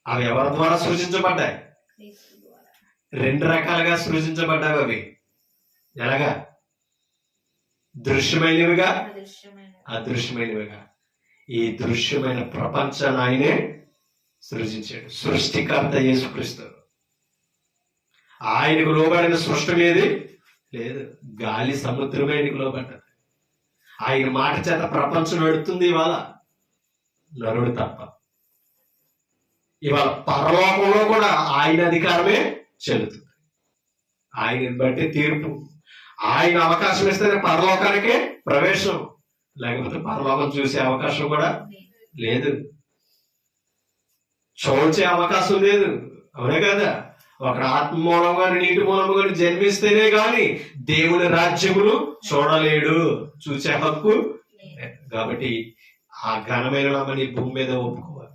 అవి ఎవరి ద్వారా సృజించబడ్డాయి? క్రీస్తు ద్వారా. 2 రకాలుగా సృజించబడ్డాయి అవి. ఎలాగా? దృశ్యమైనవిగా, అదృశ్యమైన అదృశ్యమైనవిగా. ఈ దృశ్యమైన ప్రపంచాన్ని ఆయనే సృజించాడు. సృష్టికర్త యేసుక్రీస్తు. ఆయనకు లోబడిన సృష్టి ఏది లేదు. గాలి, సముద్రమే ఆయనకు లోబడ్డది. ఆయన మాట చేత ప్రపంచం నడుస్తుంది ఇవాళ, నరుడు తప్ప. ఇవాళ పరలోకంలో కూడా ఆయన అధికారమే చెల్లుతుంది. ఆయనని బట్టి తీర్పు. ఆయన అవకాశం ఇస్తేనే పరలోకానికే ప్రవేశం, లేకపోతే పరలోకం చూసే అవకాశం కూడా లేదు, చూచే అవకాశం లేదు. అవునే కదా? ఒక ఆత్మ మూలంగా, నీటి మూలంగా జన్మిస్తేనే గాని దేవుని రాజ్యమును చూడలేడు, చూసే హక్కు లేదు. కాబట్టి ఆ ఘనమైన నామాన్ని భూమి మీద ఒప్పుకోవాలి.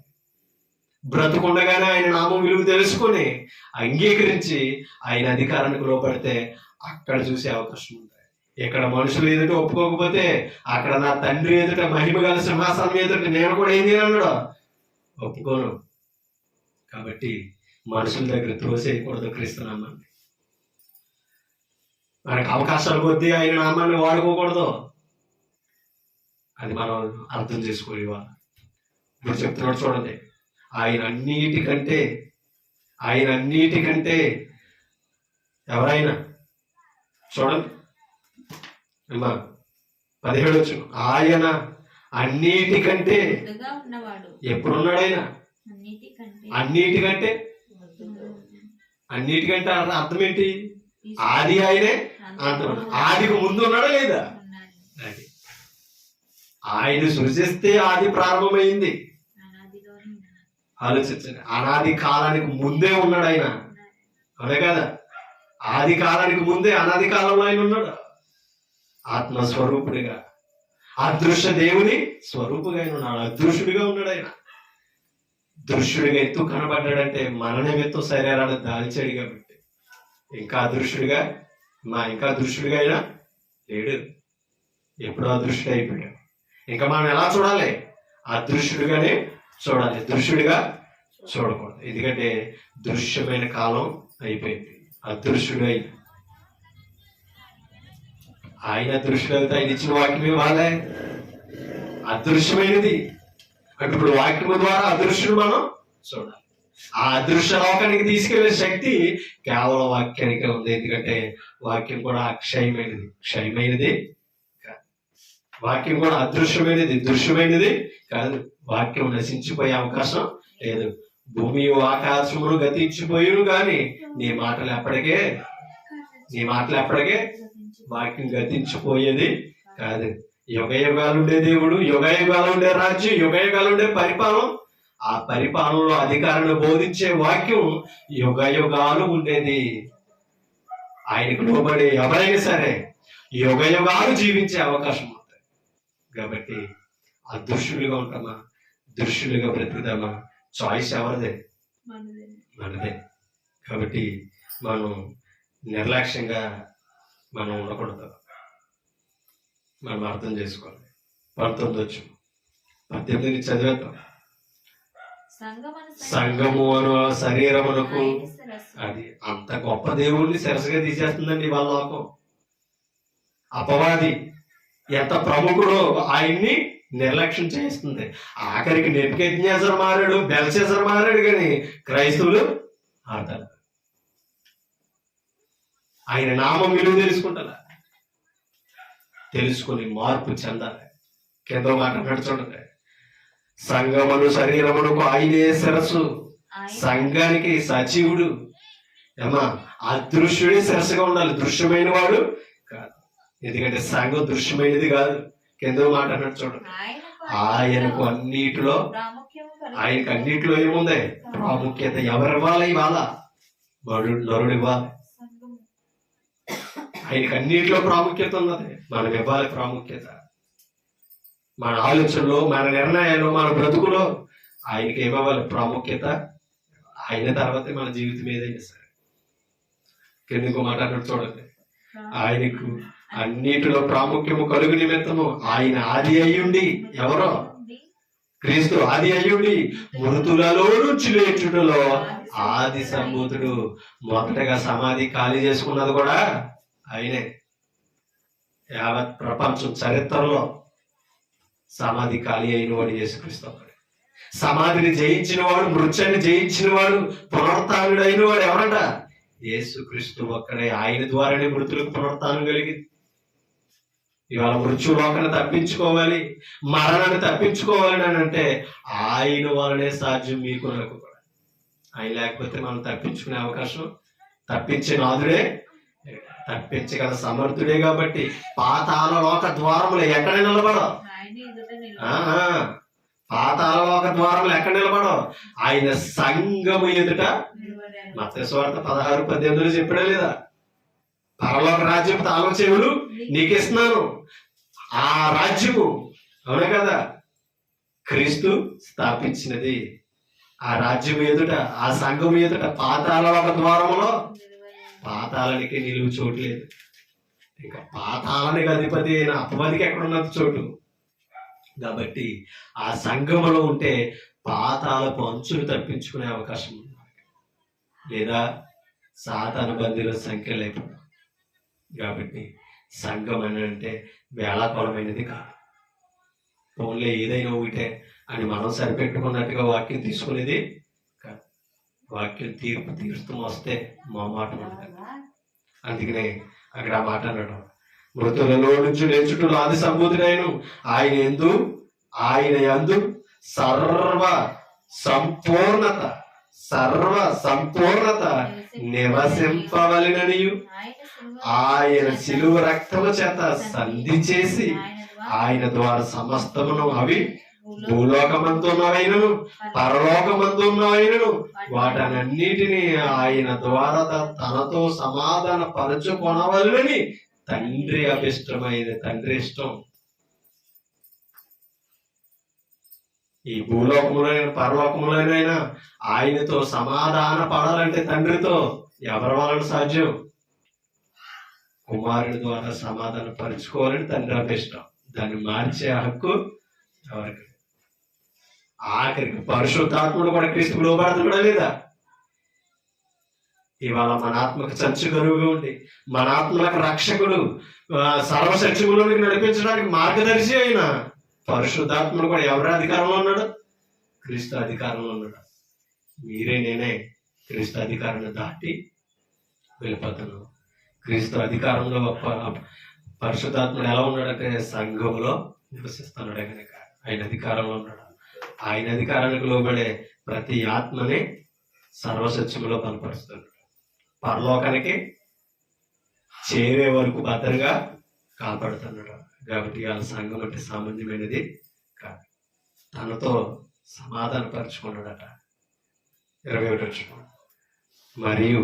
బ్రతుకుండగానే ఆయన నామం విలువ తెలుసుకొని అంగీకరించి ఆయన అధికారానికి లోపడితే అక్కడ చూసే అవకాశం ఉంది. ఇక్కడ మనుషులు ఎదుట ఒప్పుకోకపోతే అక్కడ నా తండ్రి ఎదుట, మహిమ గల సింహాసనం ఎదుట నేను కూడా ఏం చేయాలన్నాడు? ఒప్పుకోను. కాబట్టి మనుషుల దగ్గర త్రోసేయకూడదు క్రీస్తు నామాన్ని. మనకు అవకాశాలు కొద్దీ ఆయన నామాన్ని వాడుకోకూడదు. అది మనం అర్థం చేసుకోవాలి. ఇప్పుడు చెప్తున్నాడు చూడండి, ఆయన అన్నిటికంటే ఎవరైనా చూడండి అమ్మా, 17 వచ్చును. ఆయన అన్నిటికంటే ముందుగా ఉన్నవాడు ఎప్పుడున్నాడు ఆయన? అన్నిటికంటే అన్నిటికంటే అన్నిటికంటే అర్థం ఏంటి? ఆది ఆయనే అంటున్నాడు. ఆదికి ముందు ఉన్నాడా లేదా? ఉన్నాడు. అది ఆయన సృజిస్తే ఆది ప్రారంభమైంది. అనాదిలోనే ఉన్నాడు. ఆలోచించండి, అనాది కాలానికి ముందే ఉన్నాడు ఆయన, అవునే కదా? ఆది కాలానికి ముందే అనాది కాలంలో ఆయన ఉన్నాడు. ఆత్మస్వరూపుడిగా, అదృశ్య దేవుని స్వరూపుగా ఆయన ఉన్నాడు. అదృశ్యుడిగా ఉన్నాడు ఆయన. దృశ్యుడిగా ఎత్తు కనబడ్డాడంటే మరణమెత్తు శరీరాన్ని దాల్చాడు కాబట్టి ఇంకా అదృశ్యుడిగా ఇంకా దృశ్యుడిగా అయినా లేడు. ఎప్పుడో అదృశ్యుడు అయిపోయాడు. ఇంకా మనం ఎలా చూడాలి? అదృశ్యుడిగానే చూడాలి, దృశ్యుడిగా చూడకూడదు. ఎందుకంటే దృశ్యమైన కాలం అయిపోయింది. అదృశ్యుడు అయి ఆయన దృష్టిలో ఆయన ఇచ్చిన వాక్యమే వాళ్ళే అదృశ్యమైనది. అంటే ఇప్పుడు వాక్యము ద్వారా అదృశ్యుడు మనం చూడాలి. ఆ అదృశ్య లోకానికి తీసుకెళ్లే శక్తి కేవలం వాక్యానికే ఉంది. ఎందుకంటే వాక్యం కూడా అక్షయమైనది, క్షయమైనది కాదు. వాక్యం కూడా అదృశ్యమైనది, దృశ్యమైనది కాదు. వాక్యం నశించిపోయే అవకాశం లేదు. భూమి ఆకాశమును గతించిపోయిను కానీ నీ మాటలు ఎప్పటికే వాక్యం గతించిపోయేది కాదు. యుగ యుగాలు ఉండే దేవుడు, యుగ యుగాలు ఉండే రాజ్యం, యుగ యుగాలు ఉండే పరిపాలన, ఆ పరిపాలనలో అధికారాన్ని బోధించే వాక్యం యుగ యుగాలు ఉండేది. ఆయనకు లోబడి ఎవరైనా సరే యుగ యుగాలు జీవించే అవకాశం ఉంటుంది. కాబట్టి అదృశ్యులుగా ఉంటామా, దృశ్యులుగా బ్రతుకుతామా? చాయిస్ ఎవరిదే? మనదే. కాబట్టి మనం నిర్లక్ష్యంగా మనం ఉండకూడదు. మనం అర్థం చేసుకోవాలి. 19 వచ్చు, 18 చదివేద్దాం. సంఘము అను శరీరమునకు అది అంత గొప్ప దేవుణ్ణి శిరస్సుగా తీసేస్తుందండి వాళ్ళ లోకం. అపవాది ఎంత ప్రముఖుడో ఆయన్ని నిర్లక్ష్యం చేస్తుంది. ఆఖరికి నెబుకద్నెజర్ మారాడు, బెల్షస్సర్ మారాడు, కానీ క్రైస్తవులు ఆడతారు. ఆయన నామం విలువ తెలుసుకుని మార్పు చెందాలి. కింద మాట అన్నాడు చూడండి, సంఘమును శరీరమునకు ఆయనే శిరస్సు, సంఘానికి సజీవుడు. ఏమా అదృశ్యుడే శిరస్సుగా ఉండాలి, దృశ్యమైన వాడు కాదు. ఎందుకంటే సంఘం దృశ్యమైనది కాదు. కింద మాట అన్నాడు చూడండి, ఆయనకు అన్నిటిలో, ఆయనకు అన్నిటిలో ఏముంది? ప్రాముఖ్యత. ఎవరు ఇవ్వాలి? ఇవాళ నరుడు ఇవ్వాలి. ఆయనకు అన్నిటిలో ప్రాముఖ్యత ఉన్నది, మనం ఇవ్వాలి ప్రాముఖ్యత. మన ఆలోచనలో, మన నిర్ణయాలు, మన బ్రతుకులో ఆయనకి ఏమవ్వాలి? ప్రాముఖ్యత. ఆయన తర్వాతే మన జీవితం ఏదైనా సరే. కిందకు మాట్లాడినట్టు చూడండి, ఆయనకు అన్నిటిలో ప్రాముఖ్యము కలుగు నిమిత్తము ఆయన ఆది అయ్యుండి, ఎవరో? క్రీస్తు ఆది అయ్యుండి మృతులలో నుంచి లేచుటలో ఆది సంభూతుడు. మొదటగా సమాధి ఖాళీ చేసుకున్నది కూడా ఆయనే. యావత్ ప్రపంచం చరిత్రలో సమాధి ఖాళీ అయిన వాడు యేసుక్రీస్తు. సమాధిని జయించిన వాడు, మృత్యాన్ని జయించిన వాడు, పునరుత్థానుడు అయిన వాడు ఎవరంట? యేసుక్రీస్తు ఒక్కడే. ఆయన ద్వారానే మృతులకు పునరుత్థానం కలిగింది. ఇవాళ మృత్యులోకాన్ని తప్పించుకోవాలి, మరణాన్ని తప్పించుకోవాలి అని అంటే ఆయన వలనే సాధ్యం మీకు నాకు కూడా. ఆయన లేకపోతే మనం తప్పించుకునే అవకాశం, తప్పించే నాదుడే, తప్పించగల సమర్థుడే. కాబట్టి పాతాళ లోక ద్వారములు ఎక్కడ నిలబడో, పాతాళ లోక ద్వారములు ఎక్కడ నిలబడో, ఆయన సంఘము ఎదుట. మత్తయి సువార్త 16:18 చెప్పడా లేదా? పరలోక రాజ్యపు తాళం చెవులు నీకు ఇస్తున్నాను. ఆ రాజ్యము, అవునే కదా, క్రీస్తు స్థాపించినది. ఆ రాజ్యం ఎదుట, ఆ సంఘం ఎదుట పాతాళ లోక ద్వారములో పాతాళానికి నిలువు చోటు లేదు. ఇంకా పాతాళానికి అధిపతి అయిన అపవాదికి ఎక్కడున్నది చోటు? కాబట్టి ఆ సంఘములో ఉంటే పాతాళపు అంచులు తప్పించుకునే అవకాశం ఉంది, లేదా సాతాను బందీల సంఖ్య లేకుండా. కాబట్టి సంఘం అని అంటే వేళాకోళమైనది కాదు. ఓన్లీ ఏదైనా ఒకటే అని మనం సరిపెట్టుకున్నట్టుగా వాక్యం తీసుకునేది కాదు. వాక్యం తీర్స్తూ వస్తే మా మాట ఉంటుంది. అందుకనే అక్కడ ఆ మాట అన్నాడు, మృతులలో నుంచి లేచుటకు ఆది సంబూతుడైన ఆయన యందు సర్వ సంపూర్ణత నివసింపవలెననియు ఆయన శిలువ రక్తము చేత సంధి చేసి ఆయన ద్వారా సమస్తమును అవి భూలోకమందున్నవైనను పరలోకమందున్నవైనను వాటన్నిటిని ఆయన ద్వారా తనతో సమాధాన పరచుకొనవలెనని తండ్రి అభిష్టమైంది. తండ్రి ఇష్టం. ఈ భూలోకములైన పరలోకములైనా ఆయనతో సమాధాన పడాలంటే తండ్రితో ఎవరి వలన సాధ్యం? కుమారుడి ద్వారా సమాధాన పరుచుకోవాలని తండ్రి అభిష్టం. దాన్ని మార్చే హక్కు ఎవరికి? ఆఖరికి పరిశుద్ధాత్ముడు కూడా క్రీస్తుకు లోబడుతున్నాడా లేదా? ఇవాళ మన ఆత్మకు చంచు గరువుగా ఉండి మన ఆత్మలకు రక్షకుడు, సర్వశక్తిలోనికి నడిపించడానికి మార్గదర్శి అయిన పరిశుద్ధాత్ముడు కూడా ఎవరి అధికారంలో ఉన్నాడు? క్రీస్తు అధికారంలో ఉన్నాడు. మీరే నేనే క్రీస్తు అధికారాన్ని దాటి వెళ్ళిపోతున్నాం. క్రీస్తు అధికారంలో పరిశుద్ధాత్ముడు ఎలా ఉన్నాడంటే సంఘంలో నివసిస్తున్నాడే కనుక ఆయన అధికారంలో ఉన్నాడు. ఆయన అధికారానికి లోబడే ప్రతి ఆత్మని సర్వసత్యములో బలపరుస్తున్నాడు. పరలోకానికి చేరే వరకు భద్రంగా కాపాడుతున్నాడు. కాబట్టి వాళ్ళ సంఘం అంటే సామాన్యమైనది కాదు. తనతో సమాధాన పరుచుకున్నాడట. 21 మరియు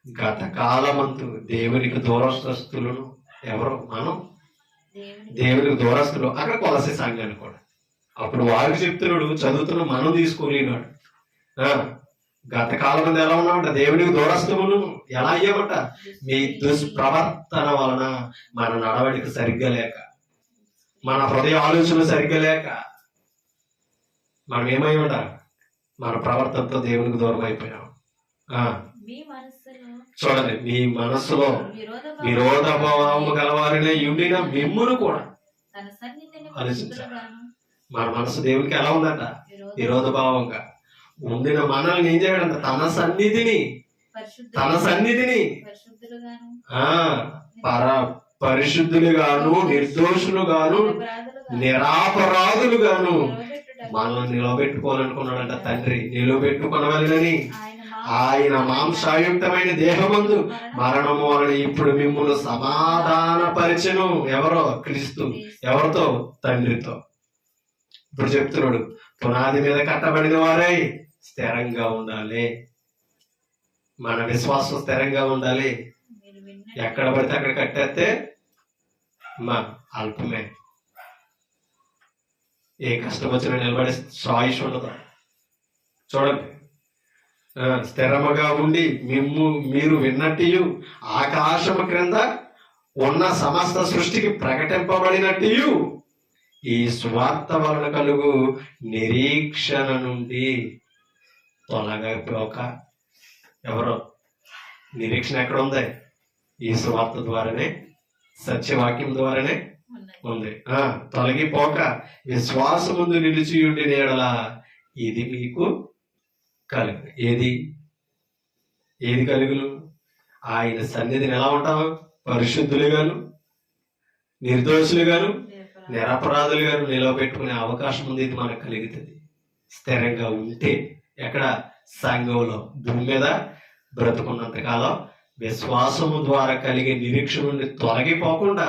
గత కాలమందు దేవునికి దూరస్తులను ఎవరు? మనం దేవునికి దూరస్తులు. అక్కడ కొలసే సంఘాన్ని కూడా అప్పుడు వారికి చెప్తున్నాడు, చదువుతున్న మనం తీసుకోలేనాడు. గత కాలం మంది ఎలా ఉన్నామంట? దేవునికి దూరస్తులను. ఎలా అయ్యామంట? మీ దుష్ప్రవర్తన వలన, మన నడవడిక సరిగ్గా లేక, మన హృదయ ఆలోచనలు సరిగ్గా లేక మనం ఏమయ్యామంట? మన ప్రవర్తనతో దేవునికి దూరం అయిపోయాం. చూడండి, మీ మనస్సులో విరోధభావము గలవారినే ఉండిన మిమ్మును కూడా ఆలోచించాలి. మన మనసు దేవునికి ఎలా ఉందంట? విరోధ భావంగా ఉండిన మనల్ని ఏం చేయడంట? తన సన్నిధిని పరిశుద్ధులుగాను, నిర్దోషులుగాను, నిరాపరాధులుగాను మనల్ని నిలబెట్టుకోవాలనుకున్నాడంట తండ్రి. నిలబెట్టుకొనవలెనని ఆయన మాంసాయుక్తమైన దేహమందు మరణము వలన ఇప్పుడు మిమ్మును సమాధాన పరిచెను. ఎవరో? క్రీస్తు. ఎవరితో? తండ్రితో. ఇప్పుడు చెప్తున్నాడు, పునాది మీద కట్టబడిన వారై స్థిరంగా ఉండాలి. మన విశ్వాసం స్థిరంగా ఉండాలి. ఎక్కడ పడితే అక్కడ కట్టేస్తే మా అల్పమే. ఏ కష్టం వచ్చినా నిలబడే సాయిష్ ఉండదు. చూడండి, స్థిరముగా ఉండి మీరు విన్నట్టు ఆకాశము క్రింద ఉన్న సమస్త సృష్టికి ప్రకటింపబడినట్టు ఈ స్వార్థ వలన కలుగు నిరీక్షణ నుండి తొలగిపోక. ఎవరో? నిరీక్షణ ఎక్కడ ఉంది? ఈ స్వార్థ ద్వారానే, సత్యవాక్యం ద్వారానే ఉంది. తొలగిపోక విశ్వాసముందు నిలిచి ఉండిన యెడల ఇది మీకు కలుగు. ఏది కలుగును? ఆయన సన్నిధిని ఎలా ఉంటాం? పరిశుద్ధులుగాను, నిర్దోషులుగాను, నిరపరాధులుగాను నిలవబెట్టుకునే అవకాశం ఉంది. ఇది మనకు కలుగుతుంది స్థిరంగా ఉంటే. ఎక్కడ? సంఘంలో. భూమి మీద బ్రతుకున్నంత కాలం విశ్వాసము ద్వారా కలిగే నిరీక్షణ నుండి తొలగిపోకుండా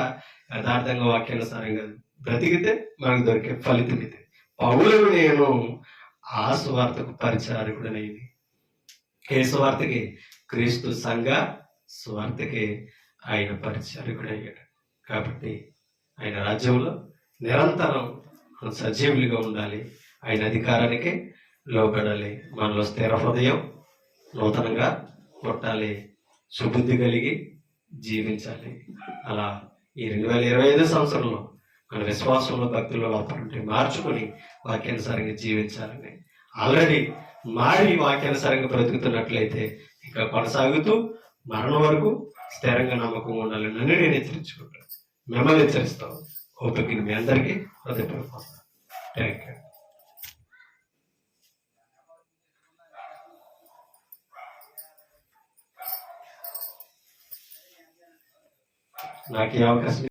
యథార్థంగా వాక్యానుసారంగా బ్రతికితే మనకు దొరికే ఫలితం ఇది. పౌలును నేను ఆ సువార్తకు పరిచారకుడనైంది. ఏ సువార్తకి? క్రీస్తు సంఘ సువార్తకి ఆయన పరిచారకుడయ్యాడు. కాబట్టి ఆయన రాజ్యంలో నిరంతరం మనం సజీవులుగా ఉండాలి. ఆయన అధికారానికి లోబడాలి. మనలో స్థిర హృదయం నూతనంగా పుట్టాలి. సుబుద్ధి కలిగి జీవించాలి. అలా ఈ 2025 సంవత్సరంలో మన విశ్వాసంలో, భక్తుల్లో లోపల మార్చుకొని వాక్యానుసారంగా జీవించాలని, ఆల్రెడీ మారి వాక్యానుసారంగా బ్రతుకుతున్నట్లయితే ఇంకా కొనసాగుతూ మరణం వరకు స్థిరంగా నమ్మకంగా ఉండాలని నన్ను నేను హెచ్చరించుకుంటాను. మిమ్మల్ని హెచ్చరిస్తాం. ఓపిక మీ అందరికీ హృదయపూర్వకంగా థ్యాంక్ యూ. నాకు ఈ అవకాశం